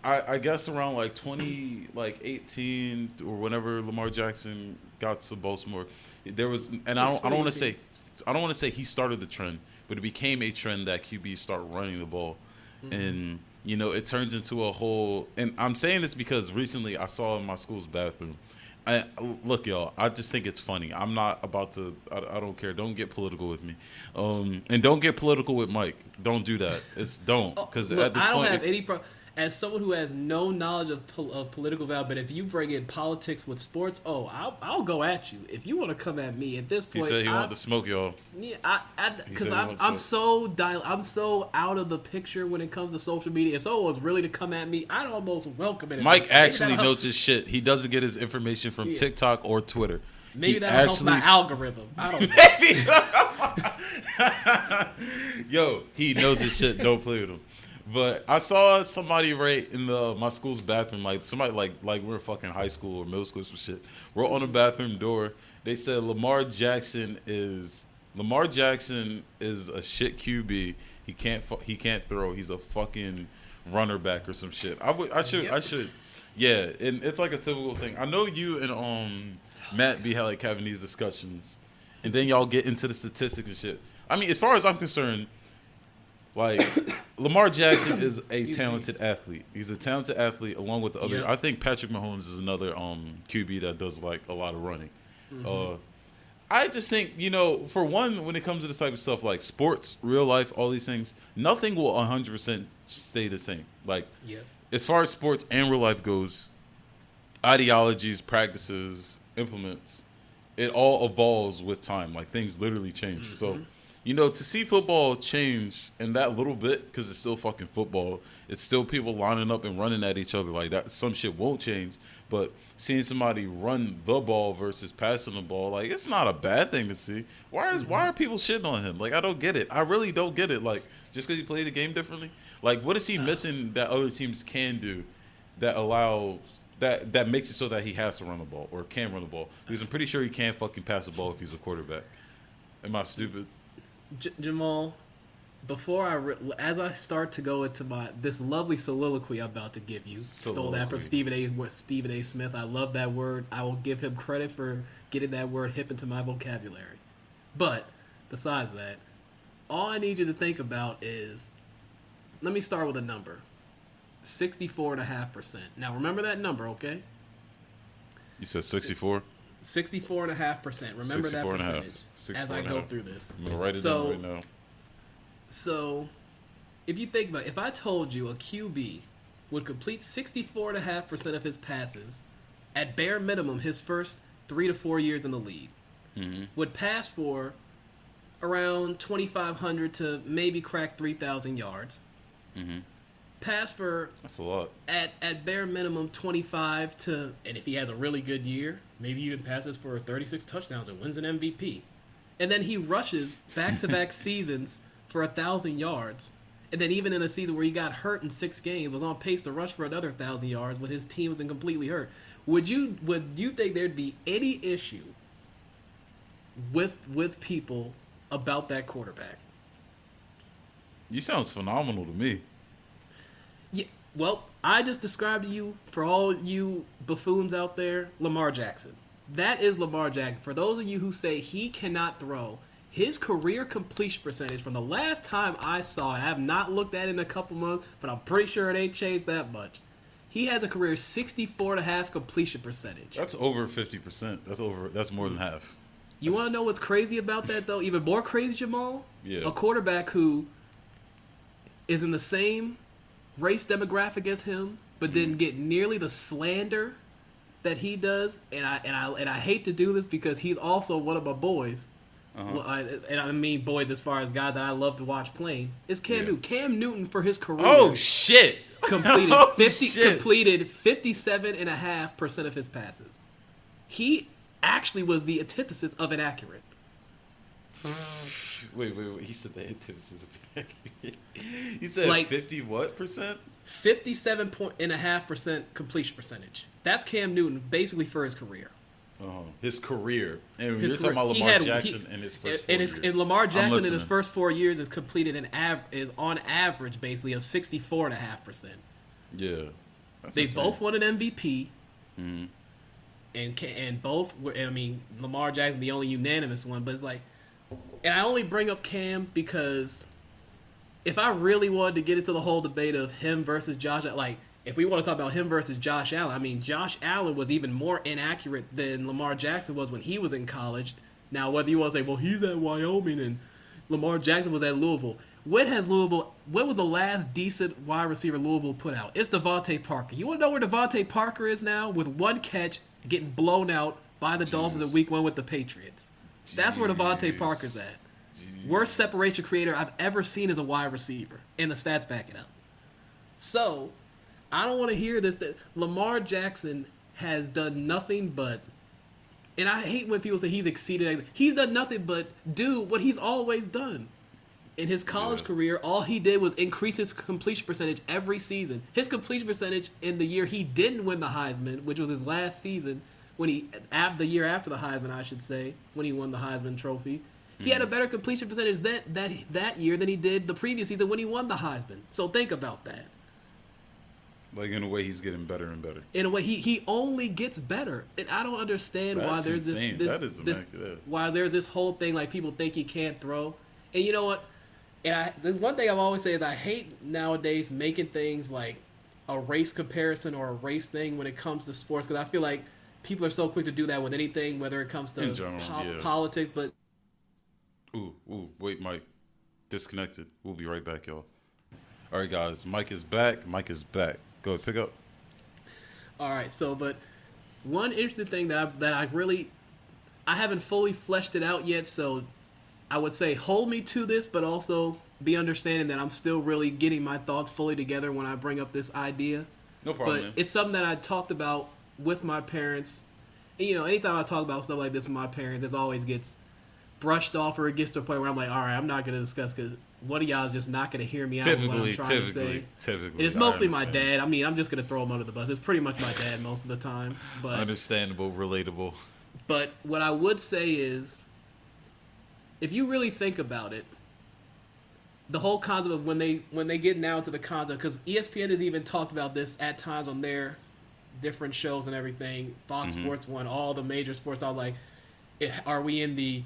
I guess around like 2018 or whenever Lamar Jackson got to Baltimore, there was, and I don't want to say he started the trend, but it became a trend that QBs start running the ball, and you know, it turns into a whole. And I'm saying this because recently I saw in my school's bathroom. Look, y'all, I just think it's funny. I'm not about to. I don't care. Don't get political with me, and don't get political with Mike. Don't do that. Don't, because at this I don't point, have any problem. As someone who has no knowledge of political value, but if you bring in politics with sports, I'll go at you. If you want to come at me at this point, he said he wanted to smoke, y'all. Yeah, because I'm so out of the picture when it comes to social media. If someone was really to come at me, I'd almost welcome it. Mike actually knows his shit. He doesn't get his information from TikTok or Twitter. Maybe that'll help my algorithm. I don't know. Yo, he knows his shit. Don't play with him. But I saw somebody right in my school's bathroom, like somebody like we're fucking high school or middle school or some shit. We're on the bathroom door. They said Lamar Jackson is a shit QB. He can't throw. He's a fucking runner back or some shit. I should. Yeah, and it's like a typical thing. I know you and Matt be having these discussions, and then y'all get into the statistics and shit. I mean, as far as I'm concerned, like, Lamar Jackson is a talented athlete. He's a talented athlete along with the other. Yep. I think Patrick Mahomes is another QB that does like a lot of running. I just think, you know, for one, when it comes to this type of stuff like sports, real life, all these things, nothing will 100% stay the same. Like, as far as sports and real life goes, ideologies, practices, implements, it all evolves with time. Like, things literally change. So, you know, to see football change in that little bit, because it's still fucking football, it's still people lining up and running at each other like that. Some shit won't change, but seeing somebody run the ball versus passing the ball, like, it's not a bad thing to see. Why are people shitting on him? Like, I don't get it. I really don't get it. Like, just because he played the game differently? Like, what is he missing that other teams can do that allows that makes it so that he has to run the ball or can run the ball? Because I'm pretty sure he can't fucking pass the ball if he's a quarterback. Am I stupid? Jamal, before as I start to go into this lovely soliloquy I'm about to give you, stole that from Stephen A. Smith. I love that word. I will give him credit for getting that word hip into my vocabulary. But besides that, all I need you to think about is, let me start with a number, 64.5%. Now remember that number, okay? You said 64? 64.5%. Remember that percentage as I go through this. I'm going to write it down right now. So, if you think about it, if I told you a QB would complete 64.5% of his passes, at bare minimum his first 3 to 4 years in the league, would pass for around 2,500 to maybe crack 3,000 yards, pass for, that's a lot, at bare minimum 25 to, and if he has a really good year, maybe even passes for 36 touchdowns and wins an MVP. And then he rushes back-to-back seasons for 1,000 yards And then even in a season where he got hurt in 6 games, was on pace to rush for another 1,000 yards when his team wasn't completely hurt. Would you think there'd be any issue with people about that quarterback? You sounds phenomenal to me. Yeah. Well, I just described to you, for all you buffoons out there, Lamar Jackson. That is Lamar Jackson. For those of you who say he cannot throw, his career completion percentage from the last time I saw it, I have not looked at it in a couple months, but I'm pretty sure it ain't changed that much. He has a career 64.5 completion percentage. That's over 50%. That's more than half. You want to know what's crazy about that, though? Even more crazy, Jamal? Yeah. A quarterback who is in the same race demographic as him, but didn't get nearly the slander that he does. And I hate to do this because he's also one of my boys. Well, I mean boys as far as guys that I love to watch playing. Is Cam Newton. Cam Newton for his career. Oh shit! Completed Oh, 50. shit. Completed 57.5% of his passes. He actually was the antithesis of inaccurate. Wait. He said the antithesis of inaccurate. He said 50 what percent? 57.5% completion percentage. That's Cam Newton basically for his career. His career. And His you're career. talking about Lamar Jackson in his first 4 years. And Lamar Jackson in his listening. first 4 years is completed is on average basically of 64.5%. Yeah. That's They insane. both won an MVP. Mhm. And both were, I mean, Lamar Jackson the only unanimous one, but it's like, and I only bring up Cam because if I really wanted to get into the whole debate of him versus Josh, like if we want to talk about him versus Josh Allen, I mean, Josh Allen was even more inaccurate than Lamar Jackson was when he was in college. Now, whether you want to say, well, he's at Wyoming and Lamar Jackson was at Louisville. When was the last decent wide receiver Louisville put out? It's Devontae Parker. You want to know where Devontae Parker is now? With one catch, getting blown out by the Dolphins in week 1 with the Patriots. That's where Devontae Parker's at. Worst separation creator I've ever seen as a wide receiver. And the stats back it up. So, I don't want to hear this. That Lamar Jackson has done nothing but, and I hate when people say he's exceeded. He's done nothing but do what he's always done. In his college career, all he did was increase his completion percentage every season. His completion percentage in the year he didn't win the Heisman, which was his last season, the year after the Heisman, I should say, when he won the Heisman Trophy, he had a better completion percentage that year than he did the previous season when he won the Heisman. So think about that. Like, in a way, he's getting better and better. In a way, he only gets better, and I don't understand why there's insane. why there's this whole thing like people think he can't throw. And you know what? And the one thing I've always said is I hate nowadays making things like a race comparison or a race thing when it comes to sports, because I feel like people are so quick to do that with anything, whether it comes to politics. But wait, Mike, disconnected. We'll be right back, y'all. All right, guys, Mike is back. Go ahead, pick up. All right, so but one interesting thing that I haven't fully fleshed it out yet, so I would say hold me to this, but also be understanding that I'm still really getting my thoughts fully together when I bring up this idea. No problem. But man. it's something that I talked about with my parents. And, you know, anytime I talk about stuff like this with my parents, it always gets brushed off, or it gets to a point where I'm like, all right, I'm not going to discuss because one of y'all is just not going to hear me out with what I'm trying to say. Typically. And it's mostly my dad. I mean, I'm just going to throw him under the bus. It's pretty much my dad most of the time. But understandable, relatable. But what I would say is, if you really think about it, the whole concept of when they get now into the concept, because ESPN has even talked about this at times on their different shows and everything. Fox Sports One, all the major sports are like, are we in the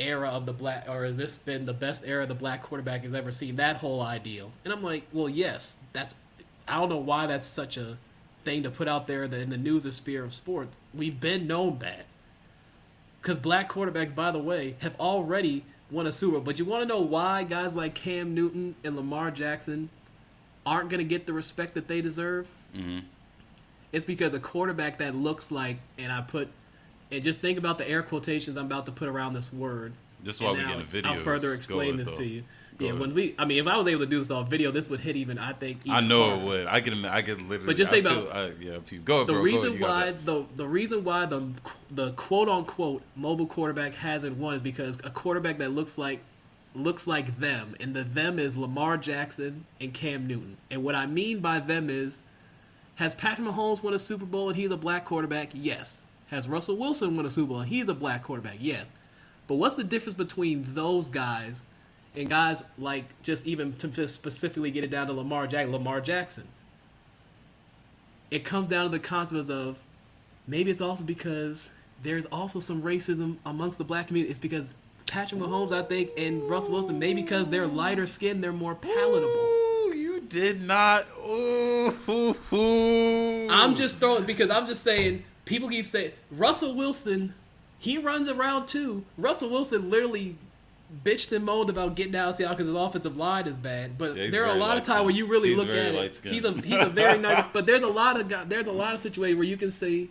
era of the black, or has this been the best era the black quarterback has ever seen? That whole ideal, and I'm like, well, yes, I don't know why that's such a thing to put out there in the newsosphere of sports. We've been known that. Because black quarterbacks, by the way, have already won a Super Bowl. But you want to know why guys like Cam Newton and Lamar Jackson aren't going to get the respect that they deserve? Mm-hmm. It's because a quarterback that looks like, and just think about the air quotations I'm about to put around this word. This is why we get in videos. I'll further explain this to you. Go ahead. If I was able to do this on video, this would hit even, I think, even I know harder. it would. I get literally. But just think about go ahead, the bro. reason why the quote unquote mobile quarterback hasn't won is because a quarterback that looks like looks like them, and the them is Lamar Jackson and Cam Newton. And what I mean by them is, has Patrick Mahomes won a Super Bowl and he's a black quarterback? Yes. Has Russell Wilson won a Super Bowl and he's a black quarterback? Yes. But what's the difference between those guys and guys like, just even to just specifically get it down to Lamar Jackson? It comes down to the concept of, maybe it's also because there's also some racism amongst the black community. It's because Patrick Mahomes, I think, and Russell Wilson, maybe because they're lighter skinned, they're more palatable. Ooh, you did not. Ooh. I'm just saying, people keep saying, Russell Wilson, he runs around too. Russell Wilson literally bitched and moaned about getting out of Seattle because his offensive line is bad. But there are a lot of times where you really look at it. He's a very nice. But there's a lot of situations where you can say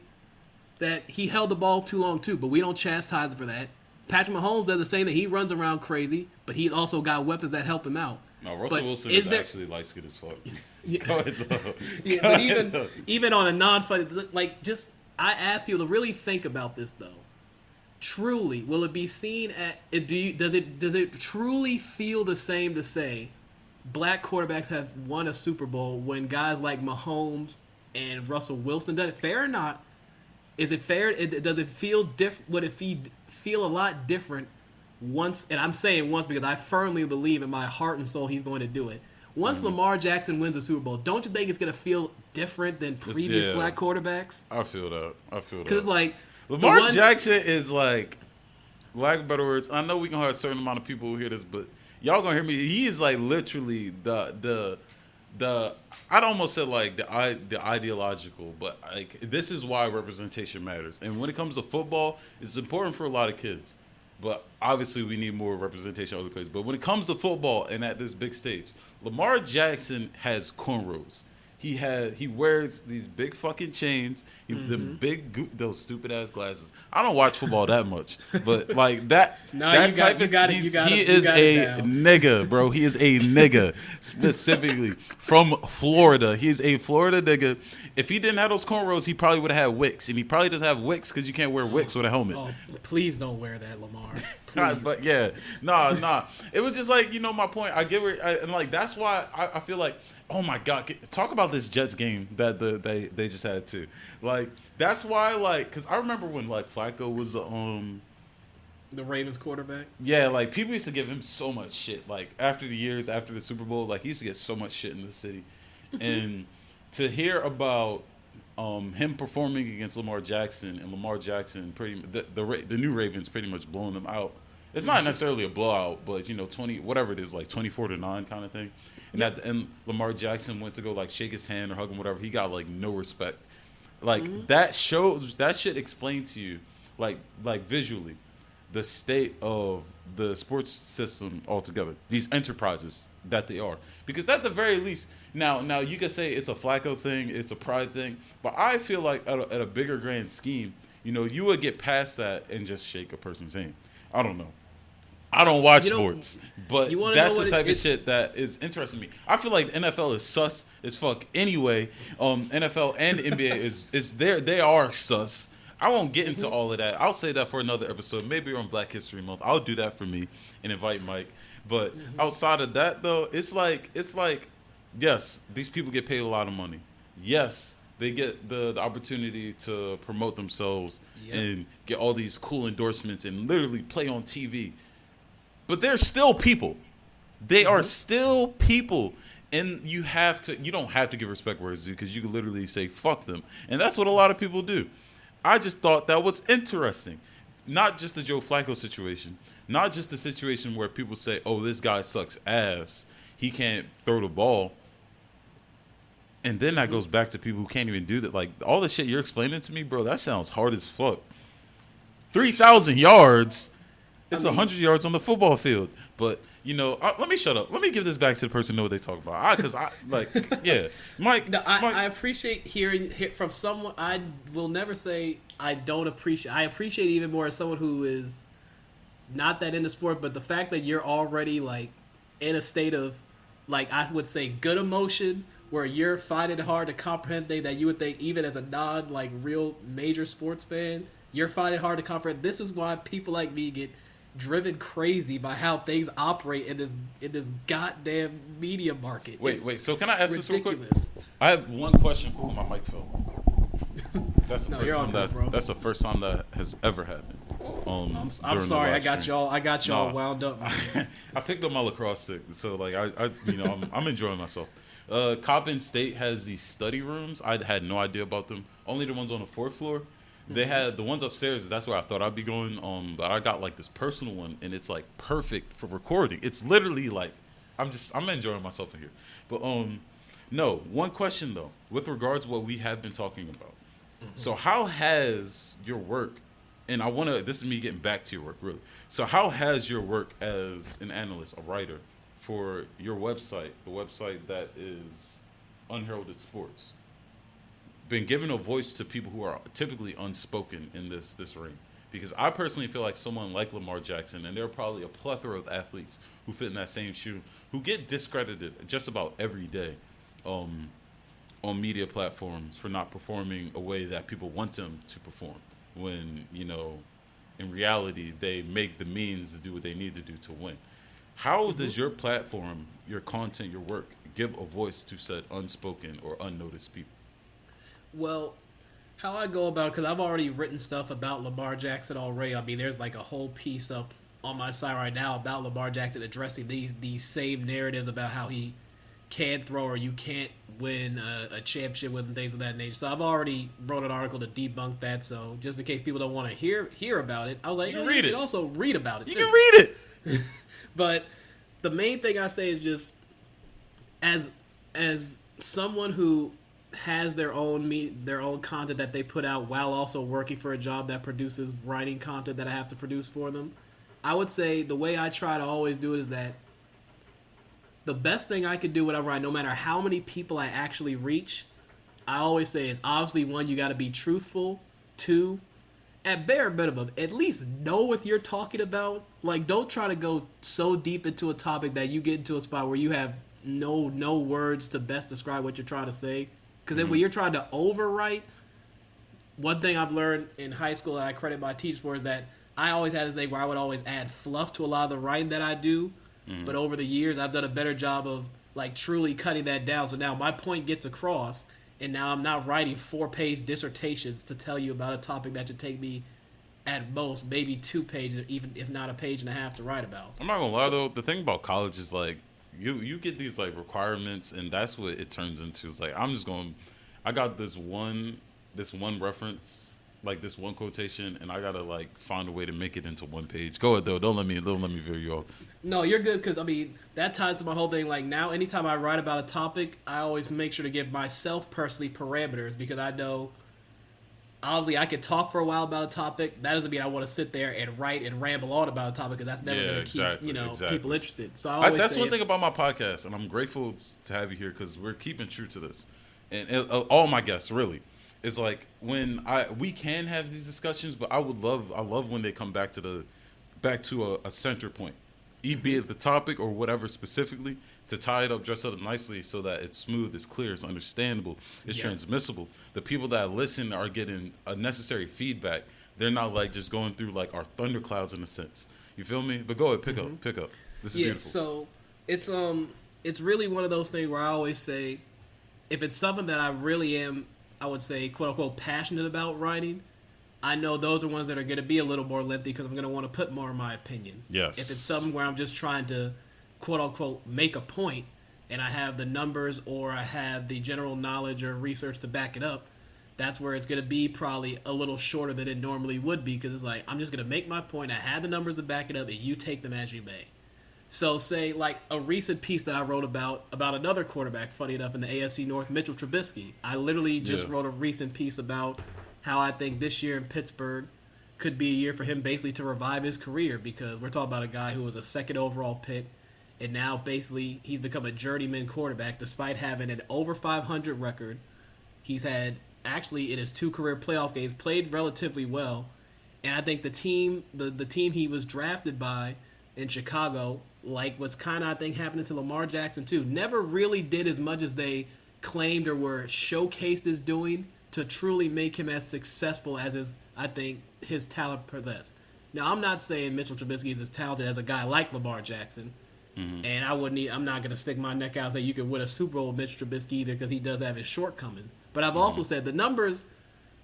that he held the ball too long too. But we don't chastise him for that. Patrick Mahomes does the same thing. He runs around crazy, but he also got weapons that help him out. No, Russell Wilson is actually light-skinned as fuck. Yeah. Go ahead, though. Yeah, but even on a non-funny, like, just, I ask people to really think about this though. Truly, will it be seen at? Does it truly feel the same to say black quarterbacks have won a Super Bowl when guys like Mahomes and Russell Wilson done it? Fair or not? Is it fair? Does it feel different? Would it feel a lot different once? And I'm saying once because I firmly believe in my heart and soul he's going to do it. Once Lamar Jackson wins a Super Bowl, don't you think it's going to feel different than previous black quarterbacks? I feel that. Because like Lamar Jackson is like, lack of better words, I know we can have a certain amount of people who hear this, but y'all gonna hear me. He is like literally the I'd almost say like the ideological, but like this is why representation matters. And when it comes to football, it's important for a lot of kids, but obviously we need more representation other places. But when it comes to football and at this big stage, Lamar Jackson has cornrows. He wears these big fucking chains, the big those stupid ass glasses. I don't watch football that much, but like that. No, that type of he is a nigga, bro. He is a nigga, specifically from Florida. He's a Florida nigga. If he didn't have those cornrows, he probably would have had wicks, and he probably doesn't have wicks because you can't wear wicks with a helmet. Oh, please don't wear that, Lamar. But yeah, nah. It was just like, my point. I get where, and like that's why I feel like, oh my God, talk about this Jets game that they just had too. Like that's why, like, because I remember when like Flacco was the Ravens quarterback. Yeah, like people used to give him so much shit. Like after the Super Bowl, like he used to get so much shit in the city, and to hear about him performing against Lamar Jackson and Lamar Jackson the new Ravens pretty much blowing them out. It's not necessarily a blowout, but 20 whatever it is, like 24-9 kind of thing. And and Lamar Jackson went to go like shake his hand or hug him, whatever. He got like no respect. Like that shit explained to you, like visually, the state of the sports system altogether. These enterprises that they are, because at the very least, now you could say it's a Flacco thing, it's a pride thing, but I feel like at a bigger grand scheme, you would get past that and just shake a person's hand. I don't know. I don't watch sports, but that's the type of shit that is interesting to me. I feel like the NFL is sus as fuck anyway. NFL and NBA is there. They are sus. I won't get into all of that. I'll say that for another episode, maybe on Black History Month. I'll do that for me and invite Mike. But outside of that, though, it's like, yes, these people get paid a lot of money. Yes, they get the opportunity to promote themselves and get all these cool endorsements and literally play on TV. But they're still people. They are still people. And you don't have to give respect where it's due, because you can literally say fuck them. And that's what a lot of people do. I just thought that was interesting. Not just the Joe Flacco situation. Not just the situation where people say, oh, this guy sucks ass. He can't throw the ball. And then that goes back to people who can't even do that. Like, all the shit you're explaining to me, bro, that sounds hard as fuck. 3,000 yards. It's 100 yards on the football field. But, let me shut up. Let me give this back to the person who know what they talk about. Mike. No, I appreciate hearing from someone. I will never say I don't appreciate. I appreciate even more as someone who is not that into sport, but the fact that you're already, like, in a state of, like, I would say good emotion, where you're finding it hard to comprehend things that you would think, even as a non, like, real major sports fan, you're finding it hard to comprehend. This is why people like me get driven crazy by how things operate in this goddamn media market. Wait. So can I ask this real quick? Ridiculous. I have one question. Oh, my mic fell. That's the No, first you're all time good, bro. that's the first time that has ever happened. I'm during the sorry, I live got stream. y'all No. wound up. I picked up my lacrosse stick, so like I'm enjoying myself. Coppin State has these study rooms. I had no idea about them. Only the ones on the fourth floor. They had the ones upstairs. That's where I thought I'd be going. But I got like this personal one, and it's like perfect for recording. It's literally like I'm enjoying myself in here. But no, one question though, with regards to what we have been talking about. So how has your work, and this is me getting back to your work really. So how has your work as an analyst, a writer, for your website, the website that is Unheralded Sports, been given a voice to people who are typically unspoken in this ring? Because I personally feel like someone like Lamar Jackson, and there are probably a plethora of athletes who fit in that same shoe, who get discredited just about every day on media platforms for not performing a way that people want them to perform, when, in reality, they make the means to do what they need to do to win. How does your platform, your content, your work, give a voice to said unspoken or unnoticed people? Well, how I go about, because I've already written stuff about Lamar Jackson already. I mean, there's like a whole piece up on my site right now about Lamar Jackson addressing these same narratives about how he can't throw or you can't win a championship with and things of that nature. So I've already wrote an article to debunk that. So just in case people don't want to hear about it, I was like, you can also read about it. You too. can read it. But the main thing I say is just as someone who has their own content that they put out while also working for a job that produces writing content that I have to produce for them, I would say the way I try to always do it is that the best thing I could do whenever no matter how many people I actually reach, I always say is obviously, one, you got to be truthful. Two, at bare minimum, at least know what you're talking about. Like, don't try to go so deep into a topic that you get into a spot where you have no words to best describe what you're trying to say. Because then when you're trying to overwrite, one thing I've learned in high school that I credit my teachers for is that I always had this thing where I would always add fluff to a lot of the writing that I do. But over the years, I've done a better job of like truly cutting that down. So now my point gets across, and now I'm not writing 4-page dissertations to tell you about a topic that should take me at most maybe 2 pages, even if not a page and a half to write about. I'm not gonna lie though, the thing about college is like you get these like requirements, and that's what it turns into. It's like I got this one reference, like this one quotation, and I gotta like find a way to make it into 1 page. Go ahead though, don't let me veer you off. No, you're good, because I mean that ties to my whole thing. Like now, anytime I write about a topic, I always make sure to give myself personally parameters, because I know obviously I could talk for a while about a topic. That doesn't mean I want to sit there and write and ramble on about a topic, because that's never going to keep people interested. So that's one thing about my podcast, and I'm grateful to have you here because we're keeping true to this. And all my guests really. It's like when we can have these discussions, but I love when they come back to a center point, be it the topic or whatever specifically, to tie it up, dress it up nicely so that it's smooth, it's clear, it's understandable, it's transmissible. The people that listen are getting a necessary feedback. They're not like just going through like our thunderclouds in a sense. You feel me? But go ahead, pick up. This is beautiful. So it's really one of those things where I always say, if it's something that I really am, I would say, quote unquote, passionate about writing, I know those are ones that are going to be a little more lengthy because I'm going to want to put more of my opinion. Yes. If it's something where I'm just trying to, quote unquote, make a point, and I have the numbers or I have the general knowledge or research to back it up, that's where it's going to be probably a little shorter than it normally would be, because it's like, I'm just going to make my point, I have the numbers to back it up, and you take them as you may. So say like a recent piece that I wrote about another quarterback, funny enough, in the AFC North, Mitchell Trubisky. I literally just wrote a recent piece about how I think this year in Pittsburgh could be a year for him basically to revive his career, because we're talking about a guy who was a second overall pick, and now basically he's become a journeyman quarterback despite having an over 500 record. He's had, actually in his 2 career playoff games, played relatively well. And I think the team he was drafted by in Chicago, like what's kind of, I think, happening to Lamar Jackson too, never really did as much as they claimed or were showcased as doing to truly make him as successful as I think his talent possessed. Now, I'm not saying Mitchell Trubisky is as talented as a guy like Lamar Jackson. Mm-hmm. And I'm not going to stick my neck out and say you can win a Super Bowl with Mitch Trubisky either, because he does have his shortcomings. But I've also said the numbers,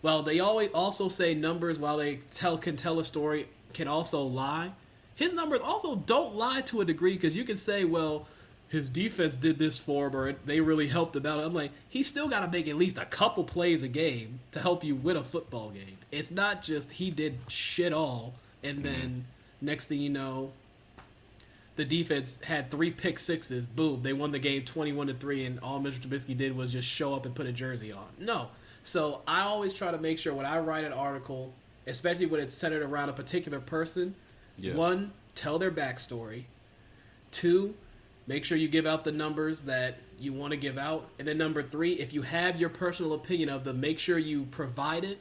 well, they always also say numbers, while they can tell a story, can also lie. His numbers also don't lie to a degree, because you can say, well, his defense did this for him, or they really helped him out. I'm like, he's still got to make at least a couple plays a game to help you win a football game. It's not just he did shit all, and then next thing you know, the defense had 3 pick sixes. Boom, they won the game 21-3, and all Mitchell Trubisky did was just show up and put a jersey on. No. So I always try to make sure when I write an article, especially when it's centered around a particular person, 1, tell their backstory. 2, make sure you give out the numbers that you want to give out. And then number 3, if you have your personal opinion of them, make sure you provide it,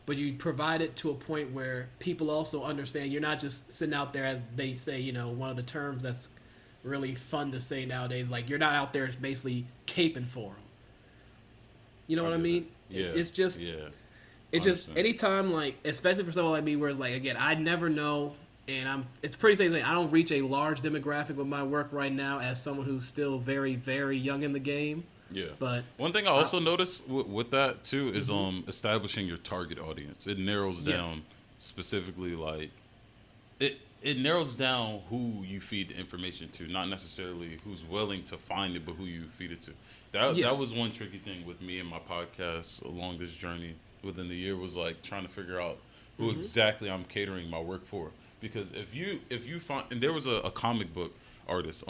but you provide it to a point where people also understand. You're not just sitting out there, as they say, one of the terms that's really fun to say nowadays, like you're not out there basically caping for them. You know what I mean? Yeah. It's just anytime, like, especially for someone like me, where it's like, again, I never know, and it's pretty safe to say I don't reach a large demographic with my work right now as someone who's still very, very young in the game. Yeah. But one thing I also noticed with that too is establishing your target audience. It narrows down specifically, like it narrows down who you feed the information to, not necessarily who's willing to find it, but who you feed it to. That was one tricky thing with me and my podcast along this journey within the year, was like trying to figure out who exactly I'm catering my work for. Because if you find, and there was a comic book artist,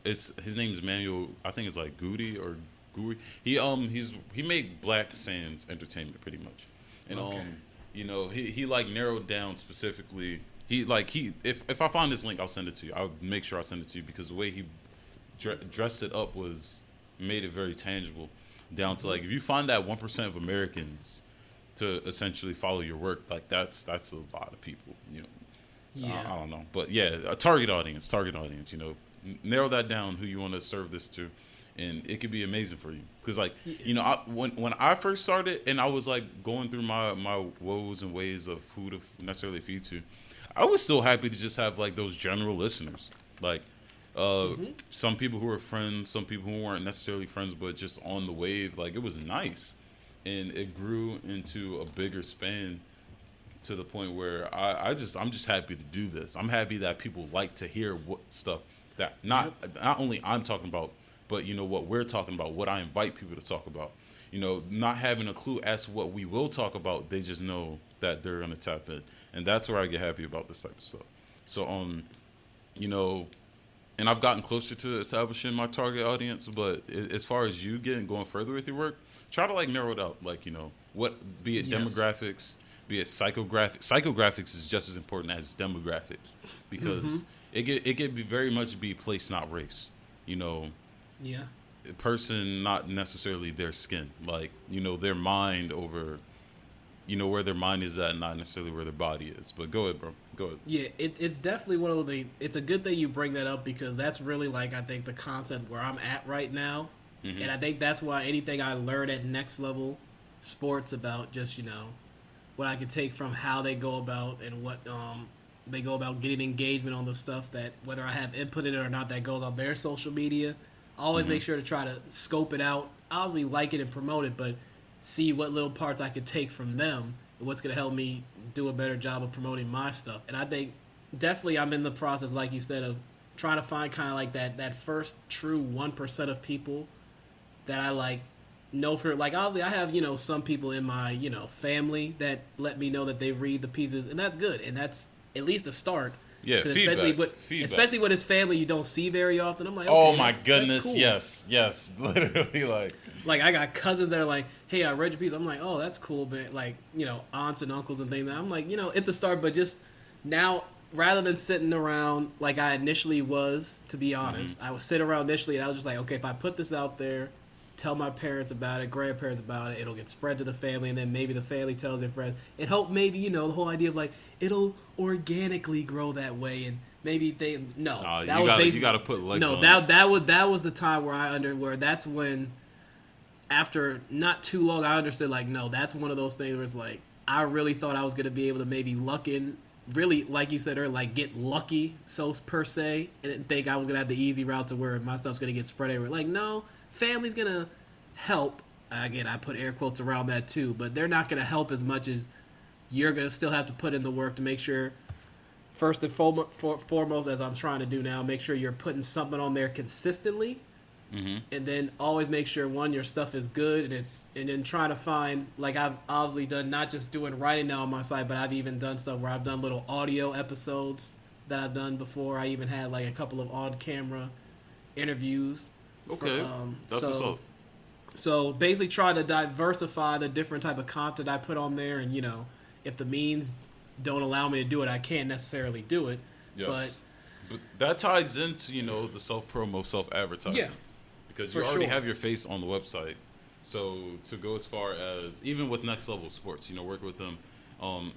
his name is Manuel, I think it's like Goody or Guri. He made Black Sands Entertainment pretty much, and he like narrowed down specifically. If I find this link, I'll send it to you. I'll make sure I send it to you, because the way he dressed it up made it very tangible, down to like, if you find that 1% of Americans to essentially follow your work, like that's a lot of people, I don't know, but a target audience, narrow that down, who you want to serve this to, and it could be amazing for you. Because when I first started, and I was like going through my woes and ways of who to necessarily feed to, I was still happy to just have like those general listeners, like some people who were friends, some people who weren't necessarily friends, but just on the wave. Like, it was nice, and it grew into a bigger span, to the point where I'm just happy to do this. I'm happy that people like to hear what stuff that not only I'm talking about, but what we're talking about, what I invite people to talk about. Not having a clue as to what we will talk about, they just know that they're gonna tap in, and that's where I get happy about this type of stuff. So and I've gotten closer to establishing my target audience, but as far as you going further with your work, try to like narrow it out, like what, be it demographics, be it psychographics. Psychographics is just as important as demographics, because it could be very much be place, not race. A person, not necessarily their skin, like their mind over, where their mind is at, not necessarily where their body is. But go ahead, bro. Go ahead. Yeah, it's definitely one of the. It's a good thing you bring that up, because that's really like, I think, the concept where I'm at right now, and I think that's why anything I learn at Next Level Sports about just what I could take from how they go about and what they go about getting engagement on the stuff that, whether I have input in it or not, that goes on their social media. I always make sure to try to scope it out. Obviously, like it and promote it, but see what little parts I could take from them and what's going to help me do a better job of promoting my stuff. And I think definitely I'm in the process, like you said, of trying to find kind of like that first true 1% of people that I like know for, like, obviously I have, some people in my, family that let me know that they read the pieces, and that's good. And that's at least a start. Yeah, feedback. Especially with his family you don't see very often. I'm like, okay, oh my goodness, cool. yes, literally, like I got cousins that are like, hey, I read your piece. I'm like, oh, that's cool, but like, aunts and uncles and things. I'm like, it's a start, but just now, rather than sitting around like I initially was, to be honest, I was sitting around initially, and I was just like, okay, if I put this out there, tell my parents about it, grandparents about it, it'll get spread to the family, and then maybe the family tells their friends, and hope maybe, the whole idea of like, it'll organically grow that way, and maybe they, you gotta put legs on it. That was the time where that's when, after not too long, I understood, like, no, that's one of those things where it's like, I really thought I was going to be able to maybe luck in really, like you said earlier, like get lucky, so per se, and think I was gonna have the easy route to where my stuff's gonna get spread everywhere. Like, no, family's gonna help. Again, I put air quotes around that too, but they're not gonna help as much as you're gonna still have to put in the work to make sure. First and foremost, as I'm trying to do now, make sure you're putting something on there consistently, and then always make sure your stuff is good, and then try to find, like I've obviously done, not just doing writing now on my site, but I've even done stuff where I've done little audio episodes that I've done before. I even had like a couple of on-camera interviews. Okay, that's what's up. So basically, try to diversify the different type of content I put on there, and if the means don't allow me to do it, I can't necessarily do it. Yes. But that ties into, the self-promo, self-advertising. Yeah. Because you already have your face on the website. So to go as far as, even with Next Level Sports, work with them,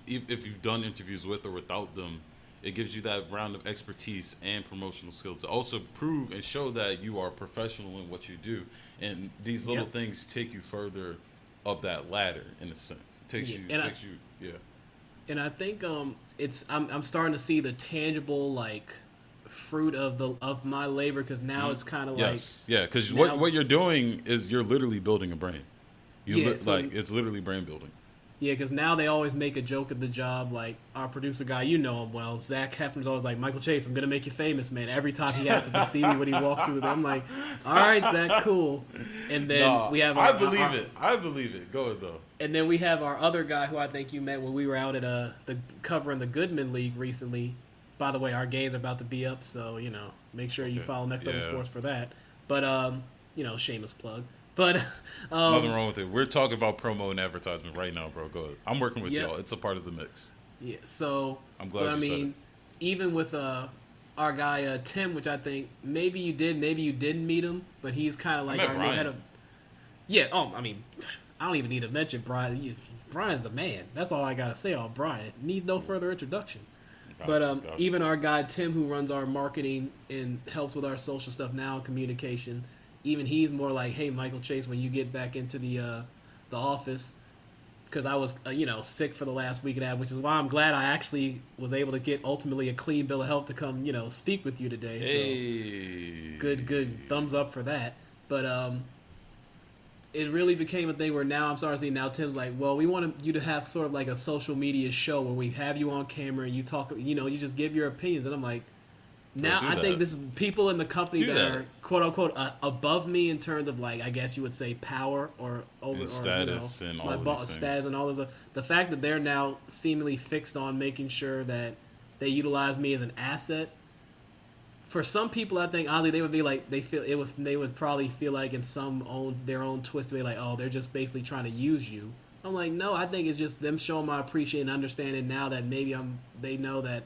if you've done interviews with or without them, it gives you that round of expertise and promotional skills to also prove and show that you are professional in what you do. And these little things take you further up that ladder, in a sense. It takes you. And I think I'm starting to see the tangible fruit of my labor, because now it's kind of because what you're doing is you're literally building a brand. It's literally brand building. Yeah, because now they always make a joke at the job, like our producer guy, him well, Zach Hefner's always like, Michael Chase, I'm gonna make you famous, man. Every time he happens to see me when he walks through there, I'm like, all right, Zach, cool. And then we have I believe it. Go ahead though. And then we have our other guy who I think you met when we were out at the covering the Goodman League recently. By the way, our games are about to be up, so make sure you follow Next Level Sports for that. But shameless plug. But nothing wrong with it. We're talking about promo and advertisement right now, bro. Go ahead. I'm working with y'all. It's a part of the mix. Yeah. So I'm glad you said it. Even with our guy Tim, which I think maybe you did, maybe you didn't meet him, but he's kind of like our new head of. Yeah. I don't even need to mention Brian. Brian's the man. That's all I gotta say on Brian. Needs no further introduction. Gotcha. Even our guy Tim, who runs our marketing and helps with our social stuff now, communication, even he's more like, hey, Michael Chase, when you get back into the office, because I was sick for the last week and a half, which is why I'm glad I actually was able to get ultimately a clean bill of health to come speak with you today. Hey. So good thumbs up for that. But it really became a thing where now I'm starting to see, now Tim's like, well, we want you to have sort of like a social media show where we have you on camera and you talk, you just give your opinions. And I'm like, now I think this is people in the company that are quote unquote above me in terms of I guess you would say power or over and status and all my status and all this. The fact that they're now seemingly fixed on making sure that they utilize me as an asset. For some people, I think oddly they would be like they would probably feel like in their own twist, be like, oh, they're just basically trying to use you. I'm like, no, I think it's just them showing my appreciation and understanding now that maybe they know that.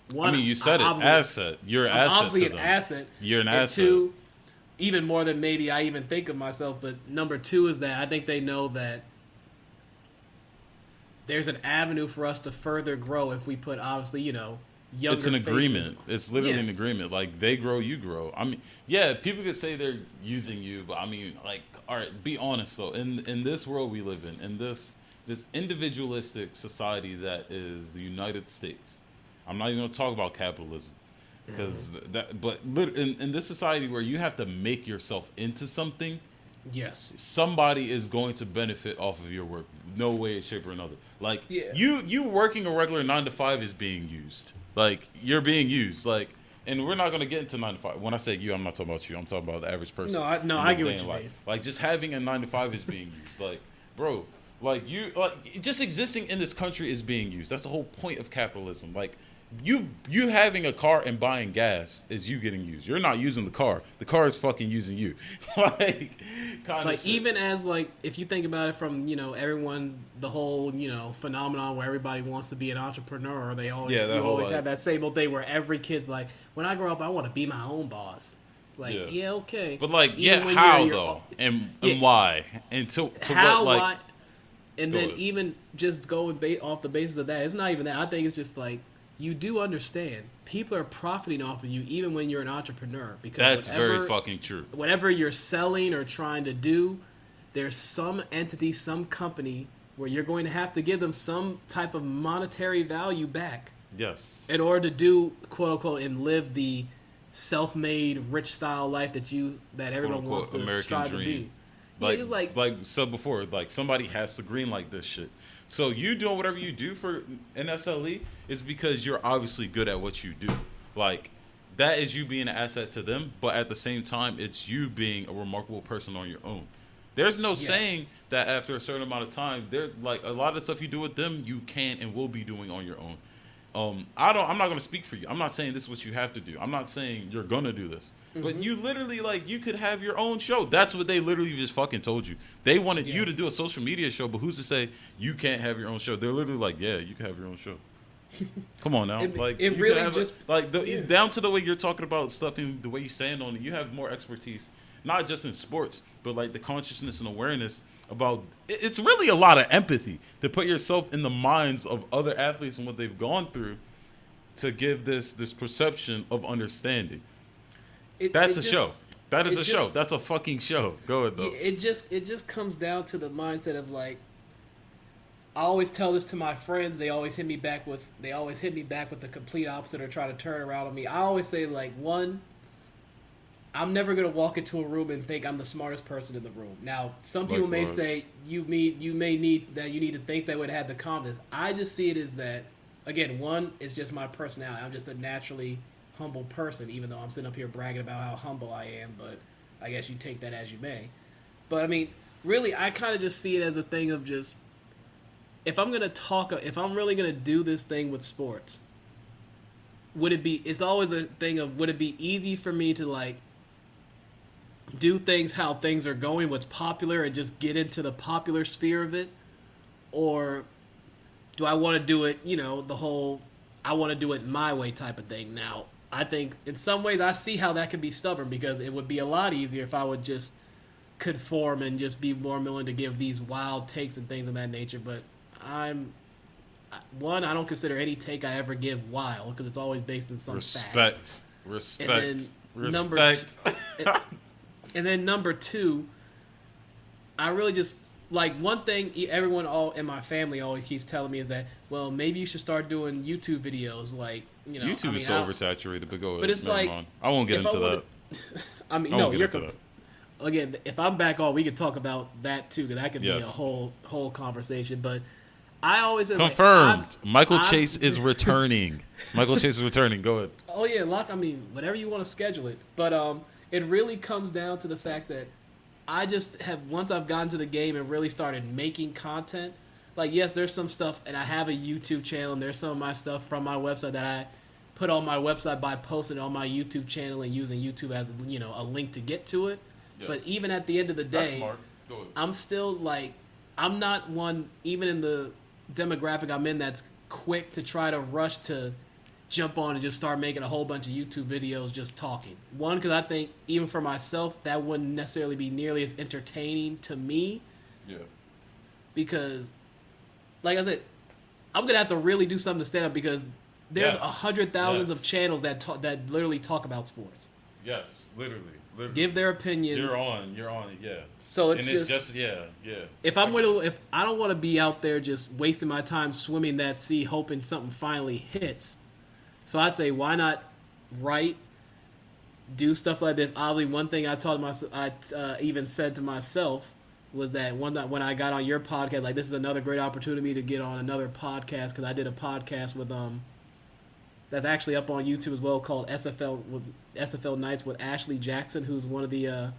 One, you said it, asset. You're an asset. Obviously, to an them. asset. You're an and asset. Two, even more than maybe I even think of myself. But number two is that I think they know that there's an avenue for us to further grow if we put obviously younger it's an faces. Agreement. It's literally an agreement. Like they grow, you grow. People could say they're using you, but all right, be honest though. In this world we live in this individualistic society that is the United States. I'm not even going to talk about capitalism because in this society where you have to make yourself into something, yes, somebody is going to benefit off of your work. No way, shape, or another. You working a regular 9-to-5 is being used. You're being used. And we're not going to get into 9-to-5. When I say you, I'm not talking about you. I'm talking about the average person. No, I get what you mean. Just having a 9-to-5 is being used. Bro, just existing in this country is being used. That's the whole point of capitalism. You having a car and buying gas is you getting used. You're not using the car. The car is fucking using you. Even as if you think about it from everyone, the whole phenomenon where everybody wants to be an entrepreneur. They always have that same old thing where every kid's like, when I grow up, I want to be my own boss. It's okay. But how though, and why, and to how, what why, and then even just going off the basis of that, it's not even that. I think it's just you do understand people are profiting off of you even when you're an entrepreneur, because that's very fucking true. Whatever you're selling or trying to do, there's some entity, some company where you're going to have to give them some type of monetary value back Yes. In order to do quote unquote and live the self-made rich style life that everyone wants to American strive dream. to be. Like, Yeah, like said before, like somebody has to green like this shit. So you doing whatever you do for NSLE is because you're obviously good at what you do. Like that is you being an asset to them, but at the same time, it's you being a remarkable person on your own. There's no saying that after a certain amount of time, there's like a lot of the stuff you do with them, you can and will be doing on your own. I'm not gonna speak for you. I'm not saying this is what you have to do. I'm not saying you're gonna do this. But you literally, like, you could have your own show. That's what they literally just fucking told you. They wanted you to do a social media show, but who's to say you can't have your own show? They're literally like, yeah, you can have your own show. Come on now. It really just... down to the way you're talking about stuff and the way you stand on it, you have more expertise, not just in sports, but, like, the consciousness and awareness about... It's really a lot of empathy to put yourself in the minds of other athletes and what they've gone through to give this perception of understanding. That's a show. That is a show. That's a fucking show. Go ahead, though. It just comes down to the mindset of, like, I always tell this to my friends. They always hit me back with the complete opposite or try to turn around on me. I always say, like, one, I'm never gonna walk into a room and think I'm the smartest person in the room. Now, some people may say you need to think they would have the confidence. I just see it as that. Again, one is just my personality. I'm just a naturally humble person, even though I'm sitting up here bragging about how humble I am, but I guess you take that as you may. But I mean, really, I kind of just see it as a thing of just, if I'm really gonna do this thing with sports, it's always a thing of, would it be easy for me to, like, do things how things are going, what's popular, and just get into the popular sphere of it? Or do I want to do it, the whole, I want to do it my way type of thing? Now, I think in some ways I see how that could be stubborn, because it would be a lot easier if I would just conform and just be more willing to give these wild takes and things of that nature. But I don't consider any take I ever give wild, because it's always based in some fact. Respect. And then number two, I really just, like, one thing everyone in my family always keeps telling me is that, well, maybe you should start doing YouTube videos, like, YouTube is so oversaturated, but go ahead. But it's like, I won't get into that. I mean, no, again, if I'm back on, we could talk about that too, because that could be a whole conversation. But I always confirmed. Michael Chase is returning. Michael Chase is returning. Go ahead. Oh yeah, whatever you want to schedule it. But it really comes down to the fact that I just have, once I've gotten to the game and really started making content, like, yes, there's some stuff, and I have a YouTube channel, and there's some of my stuff from my website that I put on my website by posting it on my YouTube channel and using YouTube as a link to get to it. Yes. But even at the end of the day, I'm still, like, I'm not one, even in the demographic I'm in, that's quick to try to rush to jump on and just start making a whole bunch of YouTube videos just talking. One, because I think even for myself, that wouldn't necessarily be nearly as entertaining to me. Yeah. Because, like I said, I'm gonna have to really do something to stand up, because there's 100,000 of channels that literally talk about sports. Yes, literally. Give their opinions. You're on it, yeah. So it's just yeah. If I don't want to be out there just wasting my time swimming that sea, hoping something finally hits. So I'd say, why not write, do stuff like this? Obviously, one thing I even said to myself was that when I got on your podcast, like, this is another great opportunity to get on another podcast, because I did a podcast with that's actually up on YouTube as well, called SFL Nights with Ashley Jackson, who's one of the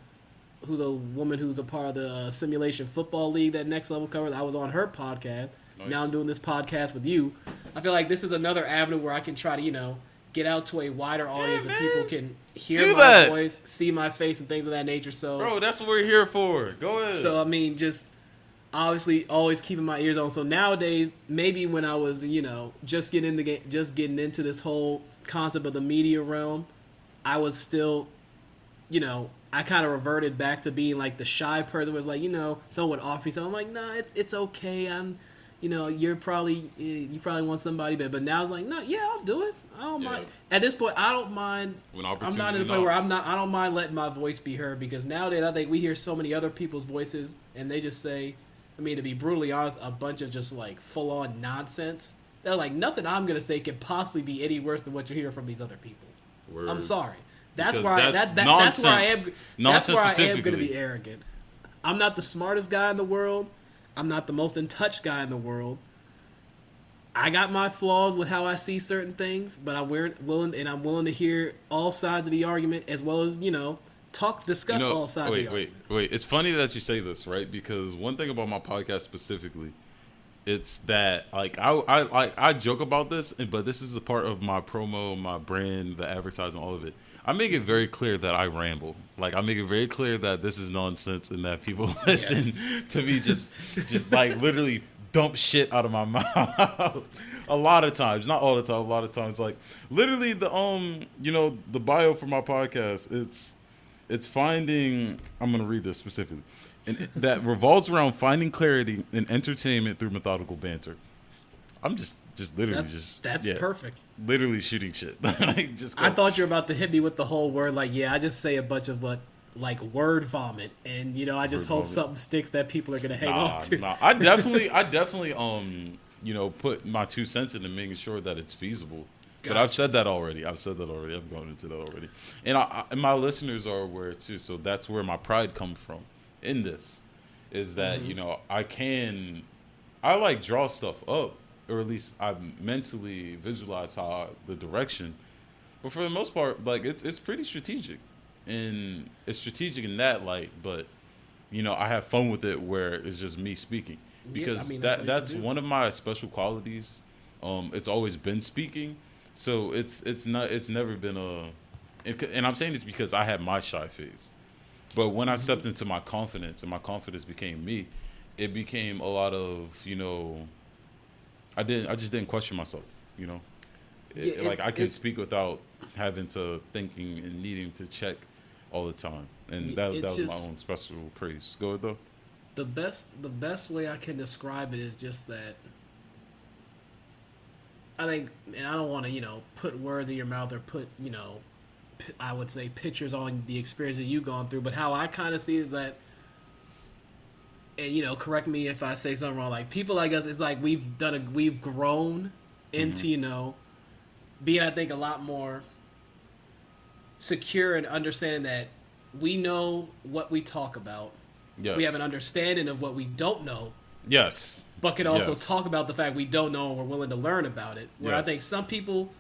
who's a woman who's a part of the Simulation Football League that Next Level covers. I was on her podcast. Nice. Now I'm doing this podcast with you. I feel like this is another avenue where I can try to, get out to a wider audience, and people can hear my voice, see my face, and things of that nature. So, bro, that's what we're here for. Go ahead. So, I mean, just obviously always keeping my ears on. So nowadays, maybe when I was, just getting into this whole concept of the media realm, I was still, I kind of reverted back to being like the shy person. Was like, someone would offer me something. I'm like, nah, it's okay. You probably want somebody better. But now it's like, no, yeah, I'll do it. I don't mind. At this point, I don't mind. I'm not in a point where I don't mind letting my voice be heard, because nowadays I think we hear so many other people's voices, and they just say, to be brutally honest, a bunch of just like full on nonsense. They're like, nothing I'm gonna say can possibly be any worse than what you're hearing from these other people. Word. I'm sorry. That's Because where I that's that's where I am. nonsense. That's Nonsense where I am specifically. gonna be arrogant. I'm not the smartest guy in the world. I'm not the most in touch guy in the world. I got my flaws with how I see certain things, but I'm willing to hear all sides of the argument as well as, discuss all sides of the argument. Wait. It's funny that you say this, right? Because one thing about my podcast specifically, it's that like I joke about this, but this is a part of my promo, my brand, the advertising, all of it. I make it very clear that I ramble. Like I make it very clear that this is nonsense and that people listen to me just like literally dump shit out of my mouth. A lot of times, not all the time, a lot of times, like literally the the bio for my podcast, it's finding, I'm gonna read this specifically, and that revolves around finding clarity and entertainment through methodical banter. I'm just literally that's perfect. Literally shooting shit. Like, I thought you were about to hit me with the whole word I just say a bunch of word vomit, and I just hope something sticks that people are gonna hang on to. Nah. I definitely put my 2 cents into making sure that it's feasible. Gotcha. But I've said that already. I've gone into that already, and my listeners are aware too. So that's where my pride comes from in this, is that I like draw stuff up, or at least I mentally visualize the direction. But for the most part, like it's pretty strategic, and it's strategic in that light. But I have fun with it where it's just me speaking, because that's one of my special qualities. It's always been speaking, so it's never been and I'm saying this because I had my shy phase, but when I stepped into my confidence and my confidence became me, it became a lot of I just didn't question myself, I can speak without having to thinking and needing to check all the time, and that was my own special praise. Go ahead though. The best way I can describe it is just that I think, and I don't want to put words in your mouth or put I would say pictures on the experience that you've gone through, but how I kind of see is that, and correct me if I say something wrong, like people like us, it's like we've grown into being, I think, a lot more secure and understanding that we know what we talk about. Yes. We have an understanding of what we don't know. Yes. But can also talk about the fact we don't know and we're willing to learn about it. Where I think some people,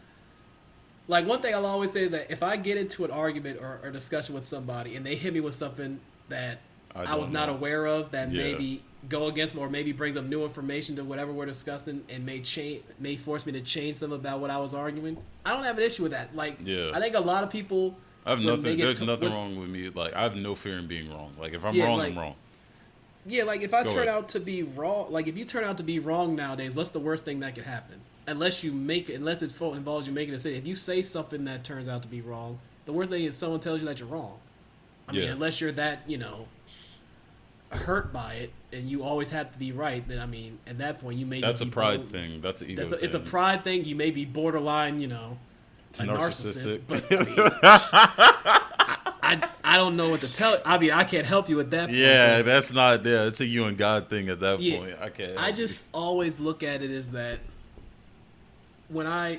like one thing I'll always say is that if I get into an argument or a discussion with somebody and they hit me with something that I was not aware of, that maybe go against me or maybe brings up new information to whatever we're discussing and may force me to change something about what I was arguing, I don't have an issue with that. I think a lot of people, I have nothing. There's nothing wrong with me. Like I have no fear in being wrong. Like if I'm wrong, I'm wrong. Yeah, like if I turn out to be wrong, like if you turn out to be wrong nowadays, what's the worst thing that could happen? Unless it involves you making a decision. If you say something that turns out to be wrong, the worst thing is someone tells you that you're wrong. I mean, unless you're that hurt by it and you always have to be right, then I mean, at that point you may. That's a pride thing. That's an ego thing. It's a pride thing. You may be borderline, a narcissist, but I don't know what to tell. I mean, I can't help you with that point. Yeah, that's not there. It's a you and God thing at that point. I can't. I just always look at it as that when I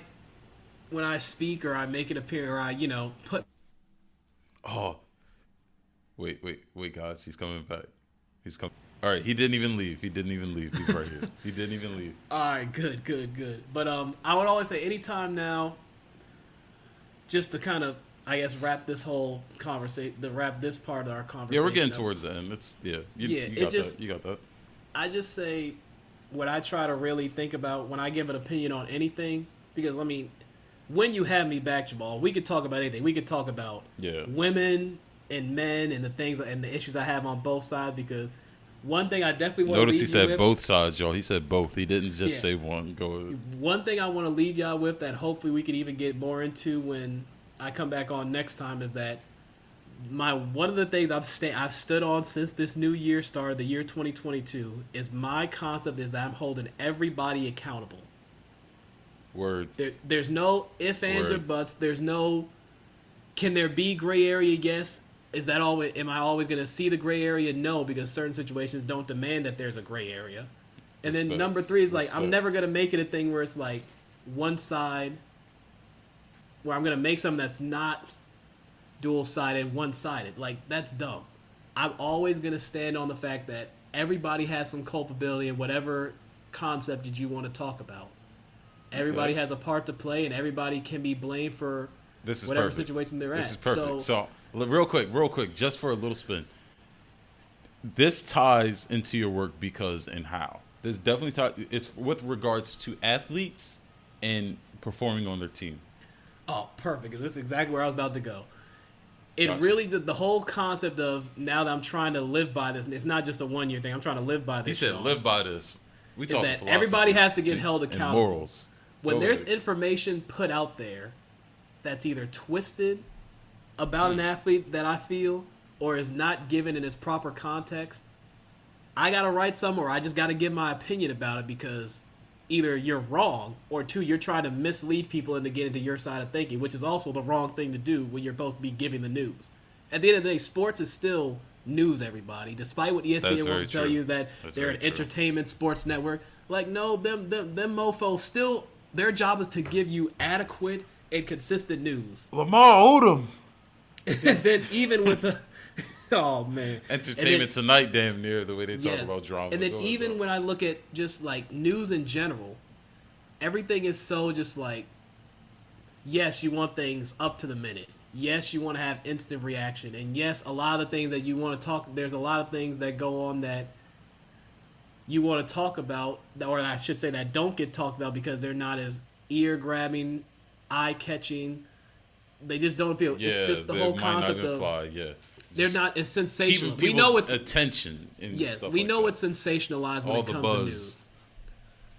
speak or I make an appearance or I put. Oh, wait, guys, he's coming back. He's coming. All right, he didn't even leave. He's right here. He didn't even leave. All right, good. But I would always say anytime now, just to kind of, I guess, wrap this whole conversation, wrap this part of our conversation. Yeah, we're getting towards the end. You got that. I just say what I try to really think about when I give an opinion on anything, because I mean, when you have me back, Jamal, we could talk about anything. We could talk about women and men and the things and the issues I have on both sides, because one thing I definitely want to notice he said both sides, y'all. He said both. He didn't just say one. Go ahead. One thing I want to leave y'all with that hopefully we could even get more into when I come back on next time is that one of the things I've stood on since this new year started, the year 2022, is my concept is that I'm holding everybody accountable. Word. There's no ifs, ands, or buts. There's no, can there be gray area? Yes. Is that always? Am I always going to see the gray area? No, because certain situations don't demand that there's a gray area. And then number 3 is like, I'm never gonna make it a thing where it's like one side, where I'm gonna make something that's not dual-sided, one-sided. Like, that's dumb. I'm always gonna stand on the fact that everybody has some culpability in whatever concept that you want to talk about. Everybody has a part to play, and everybody can be blamed for whatever situation they're in. This is perfect. So, real quick, just for a little spin. This ties into your work because and how. This definitely it's with regards to athletes and performing on their team. Oh, perfect. This is exactly where I was about to go. It really did the whole concept of, now that I'm trying to live by this, and it's not just a 1-year thing, I'm trying to live by this. He said live by this. We talk that everybody has to get held accountable. And morals. When there's information put out there that's either twisted about an athlete that I feel, or is not given in its proper context, I got to write something, or I just got to give my opinion about it, because either you're wrong, or 2, you're trying to mislead people into getting to your side of thinking, which is also the wrong thing to do when you're supposed to be giving the news. At the end of the day, sports is still news, everybody. Despite what ESPN wants to tell you, is that they're an entertainment sports network. Like, no, them mofos still, their job is to give you adequate and consistent news. Lamar Odom. And then even with the... Oh, man. Entertainment Tonight, damn near, the way they talk about drama. And then even when I look at just, like, news in general, everything is so just like, yes, you want things up to the minute. Yes, you want to have instant reaction. And yes, a lot of the things that you want to talk, there's a lot of things that go on that you want to talk about, or I should say that don't get talked about because they're not as ear-grabbing, eye-catching. They just don't appeal. Yeah, it's just the whole concept of... They're not as sensational. We know it's attention. And yes, stuff we like know that. it's sensationalized when it comes to news.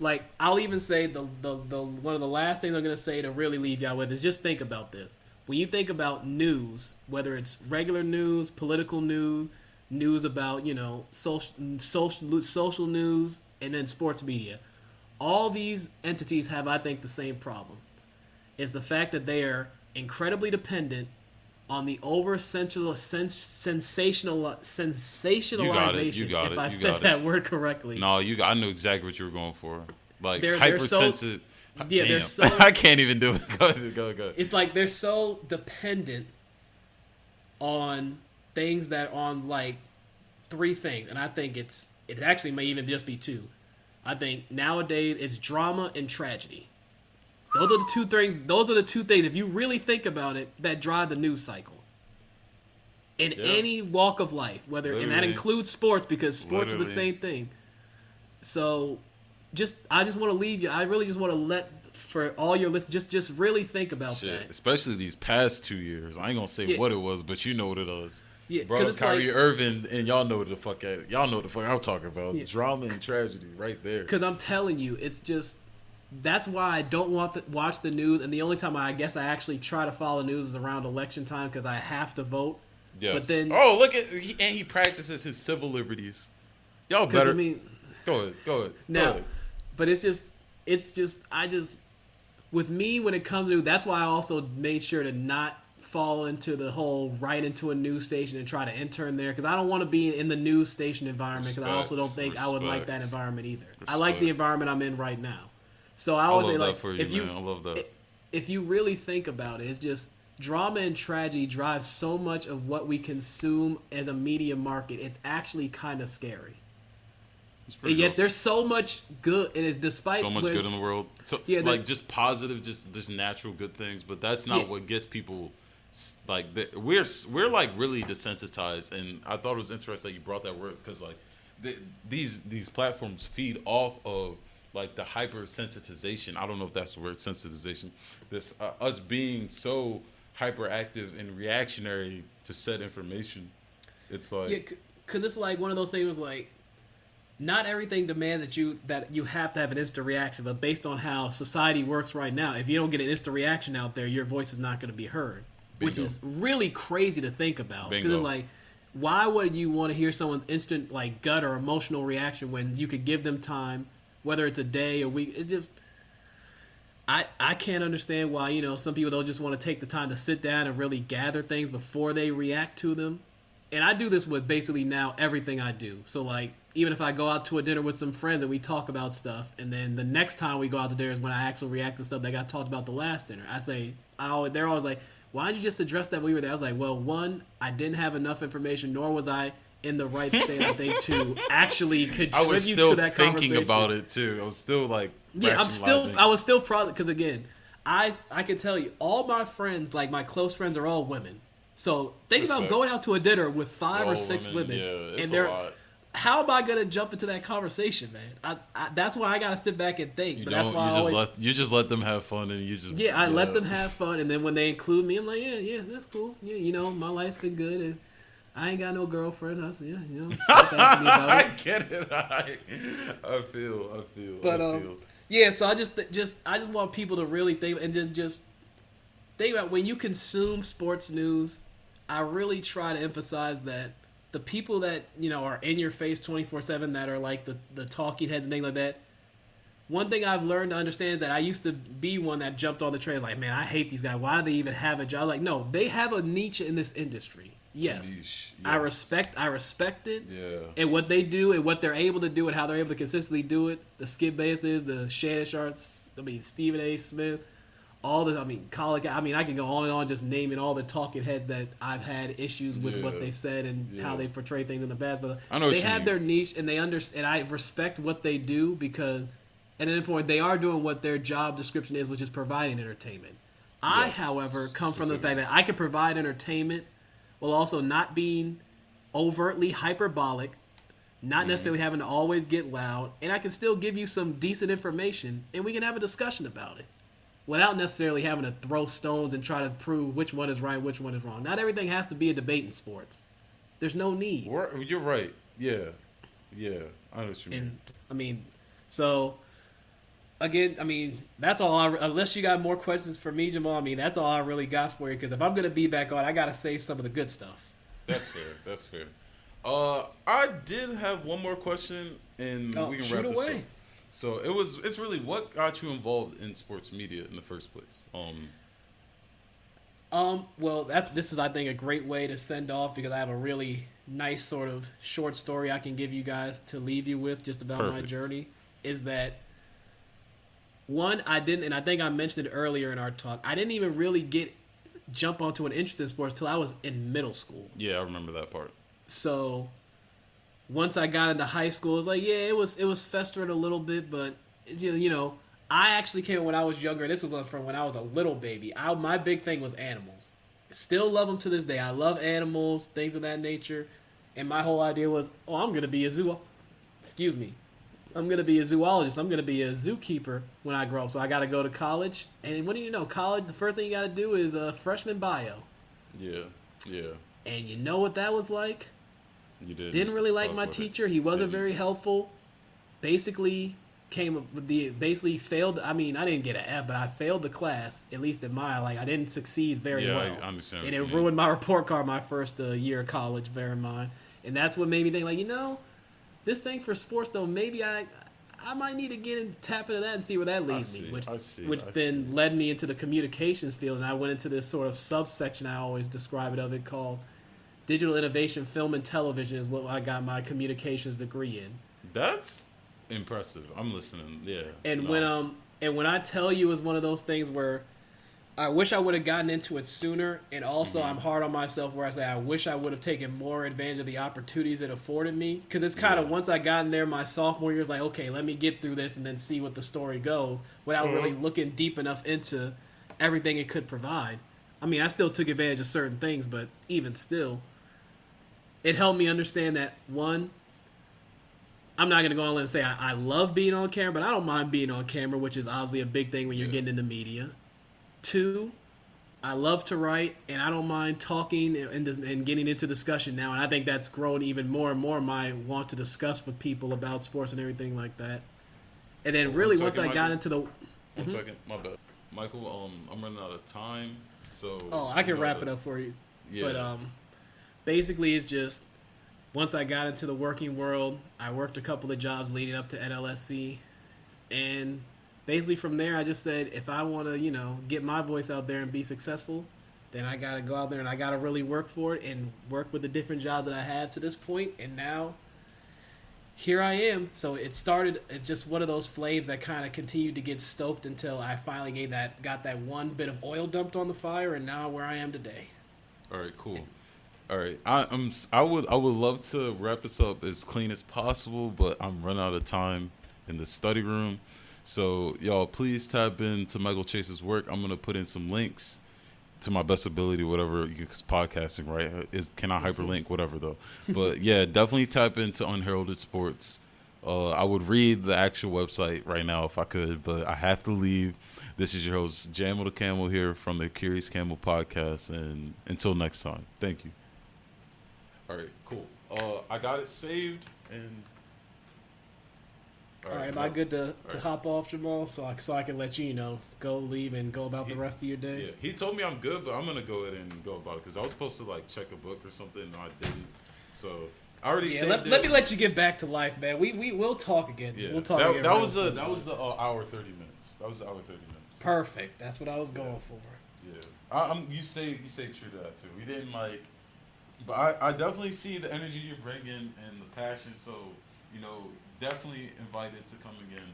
Like, I'll even say the one of the last things I'm going to say to really leave y'all with is just think about this. When you think about news, whether it's regular news, political news, news about, social news, and then sports media, all these entities have, I think, the same problem. It's the fact that they are incredibly dependent on the sensationalization. You got it. If I said that word correctly. No, I knew exactly what you were going for. Like, they're hypersensitive. Yeah, they're so... I can't even do it. Go ahead. It's like they're so dependent on things that on, like, 3 things. And I think it actually may even just be 2. I think nowadays it's drama and tragedy. Those are the 2 things. Those are the 2 things, if you really think about it, that drive the news cycle. In any walk of life, and that includes sports, because sports are the same thing. So, I just want to leave you. I really just want to let, for all your listeners, just really think about that. Especially these past 2 years. I ain't gonna say what it was, but you know what it was. Yeah, bro, Kyrie Irving, and y'all know what the fuck I'm talking about. Yeah. Drama and tragedy, right there. Because I'm telling you, it's just. That's why I don't want to watch the news, and the only time I guess I actually try to follow news is around election time because I have to vote. Yes. But then, look at he practices his civil liberties. Y'all better. Go ahead. Now, but it's just with me when it comes to, that's why I also made sure to not fall into the whole right into a news station and try to intern there, because I don't want to be in the news station environment, because I also don't think I would like that environment either. I like the environment I'm in right now. So I always say, like, I love that. If you really think about it, it's just drama and tragedy drives so much of what we consume as a media market. It's actually kind of scary. And yet there's so much good, and despite so much good in the world. So just positive, just natural good things. But that's not what gets people. Like, we're like really desensitized, and I thought it was interesting that you brought that word, because like these platforms feed off of, like, the hypersensitization. I don't know if that's the word, sensitization. This us being so hyperactive and reactionary to said information. It's like, because it's like one of those things, like, not everything demands that you have to have an instant reaction, but based on how society works right now, if you don't get an instant reaction out there, your voice is not going to be heard. Bingo. Which is really crazy to think about. Because it's like, why would you want to hear someone's instant, like, gut or emotional reaction when you could give them time, whether it's a day or week? It's just, I can't understand why, some people don't just want to take the time to sit down and really gather things before they react to them. And I do this with basically now everything I do. So, like, even if I go out to a dinner with some friends and we talk about stuff, and then the next time we go out to dinner is when I actually react to stuff that got talked about the last dinner. They're always like, why didn't you just address that when we were there? I was like, well, one, I didn't have enough information, nor was I in the right state, I think, to actually contribute to that conversation. I was still thinking about it, too. I was still, like, I was still proud, because, again, I can tell you, all my friends, like, my close friends are all women. So, think about going out to a dinner with 5 or 6 women. Yeah, it's and a lot. How am I going to jump into that conversation, man? That's why I got to sit back and think. You just let them have fun, and you just... Yeah, I let them have fun, and then when they include me, I'm like, yeah, that's cool. Yeah, you know, my life's been good, and I ain't got no girlfriend. I said, yeah, you know, stop asking me about it. I get it. I feel. But yeah. So I just want people to really think, and then just think about when you consume sports news. I really try to emphasize that the people that are in your face 24/7, that are like the talking heads and things like that. One thing I've learned to understand is that I used to be one that jumped on the train like, man, I hate these guys. Why do they even have a job? Like, no, they have a niche in this industry. Yes. I respect it. Yeah. And what they do and what they're able to do and how they're able to consistently do it. The Skip Bases, the Shannon Sharps, Stephen A. Smith, Colin. I can go on and on just naming all the talking heads that I've had issues with what they said and how they portray things in the past. But they have their niche and they understand. And I respect what they do because, at any point, they are doing what their job description is, which is providing entertainment. I, however, come from the fact that I can provide entertainment while also not being overtly hyperbolic, not necessarily having to always get loud, and I can still give you some decent information, and we can have a discussion about it without necessarily having to throw stones and try to prove which one is right, which one is wrong. Not everything has to be a debate in sports. There's no need. You're right. Yeah. I know what you mean. So... Again, that's all. Unless you got more questions for me, Jamal, that's all I really got for you. Because if I'm gonna be back on, I gotta save some of the good stuff. That's fair. I did have one more question, and we can wrap this up. So it's really what got you involved in sports media in the first place. Well, this is, I think, a great way to send off because I have a really nice sort of short story I can give you guys to leave you with just about my journey. Is that one, I didn't, and I think I mentioned it earlier in our talk, I didn't even really jump onto an interest in sports till I was in middle school. Yeah, I remember that part. So once I got into high school, it was like, yeah, it was festering a little bit, but I actually came when I was younger. This was from when I was a little baby. My big thing was animals. Still love them to this day. I love animals, things of that nature, and my whole idea was, I'm going to be a I'm going to be a zoologist. I'm going to be a zookeeper when I grow up. So I got to go to college. And what do you know? College, the first thing you got to do is freshman bio. Yeah. And you know what that was like? You didn't really like my teacher. He wasn't very helpful. Basically failed. I didn't get an F, but I failed the class, at least in I didn't succeed very well. I understand. And it ruined my report card my first year of college, bear in mind. And that's what made me think, this thing for sports, though, maybe I might need to get and tap into that and see where that leads me. Which then led me into the communications field, and I went into this sort of subsection I always describe it of it called digital innovation, film and television is what I got my communications degree in. That's impressive. I'm listening. Yeah. And when I tell you, it's one of those things where I wish I would have gotten into it sooner, and also I'm hard on myself where I say I wish I would have taken more advantage of the opportunities it afforded me. Because it's kind of, once I got in there my sophomore year, it's like, okay, let me get through this and then see what the story goes without really looking deep enough into everything it could provide. I still took advantage of certain things, but even still, it helped me understand that, one, I'm not going to go on and say I love being on camera, but I don't mind being on camera, which is obviously a big thing when you're getting into media. 2, I love to write, and I don't mind talking and getting into discussion now. And I think that's grown even more and more, my want to discuss with people about sports and everything like that. And then really, once I got into the... One second, my bad. Michael, I'm running out of time, so... I can wrap it up for you. Yeah. But basically, it's just, once I got into the working world, I worked a couple of jobs leading up to NLSC, and... basically, from there, I just said, if I want to, get my voice out there and be successful, then I got to go out there and I got to really work for it and work with the different jobs that I have to this point. And now, here I am. So it started it's just one of those flames that kind of continued to get stoked until I finally got that one bit of oil dumped on the fire, and now where I am today. All right, cool. All right, I would love to wrap this up as clean as possible, but I'm running out of time in the study room. So y'all, please tap into Michael Chase's work. I'm gonna put in some links to my best ability, whatever. Because podcasting, right? Can I hyperlink, whatever though. But yeah, definitely tap into Unheralded Sports. I would read the actual website right now if I could, but I have to leave. This is your host, Jamel the Camel here from the Curious Caml Podcast, and until next time, thank you. All right, cool. I got it saved, and All right, am I good to hop off, Jamal? So I can let you, go leave and go about the rest of your day? Yeah, he told me I'm good, but I'm going to go ahead and go about it because I was supposed to, check a book or something, and I didn't. So, I already saved it. Let me let you get back to life, man. We'll talk again. Yeah. We'll talk that, again. That was the hour 30 minutes. That was the hour 30 minutes. Perfect. That's what I was going for. Yeah. You stay true to that, too. We didn't, but I definitely see the energy you're bringing and the passion, so, definitely invited to come again.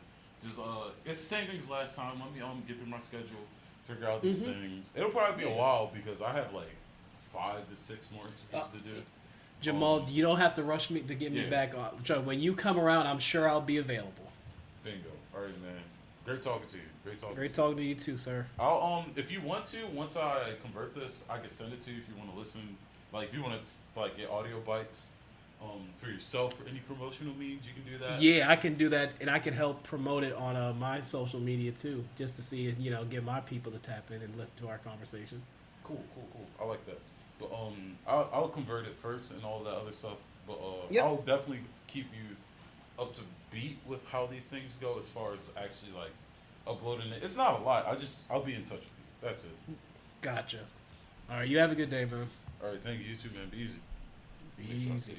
Just it's the same thing as last time. Let me get through my schedule, figure out these things. It'll probably be a while because I have 5 to 6 more interviews to do. Jamal, you don't have to rush me to get me back on. When you come around, I'm sure I'll be available. Bingo. All right, man. Great talking to you. Great talking to you too, sir. I'll if you want to, once I convert this, I can send it to you if you want to listen. If you want to get audio bites. For yourself, for any promotional means, you can do that. Yeah, I can do that, and I can help promote it on my social media too, just to see, get my people to tap in and listen to our conversation. Cool. I like that. But I'll convert it first and all that other stuff. But I'll definitely keep you up to beat with how these things go as far as actually uploading it. It's not a lot. I'll be in touch with you. That's it. Gotcha. All right, you have a good day, man. All right, thank you. You too, man. Be easy. Easy.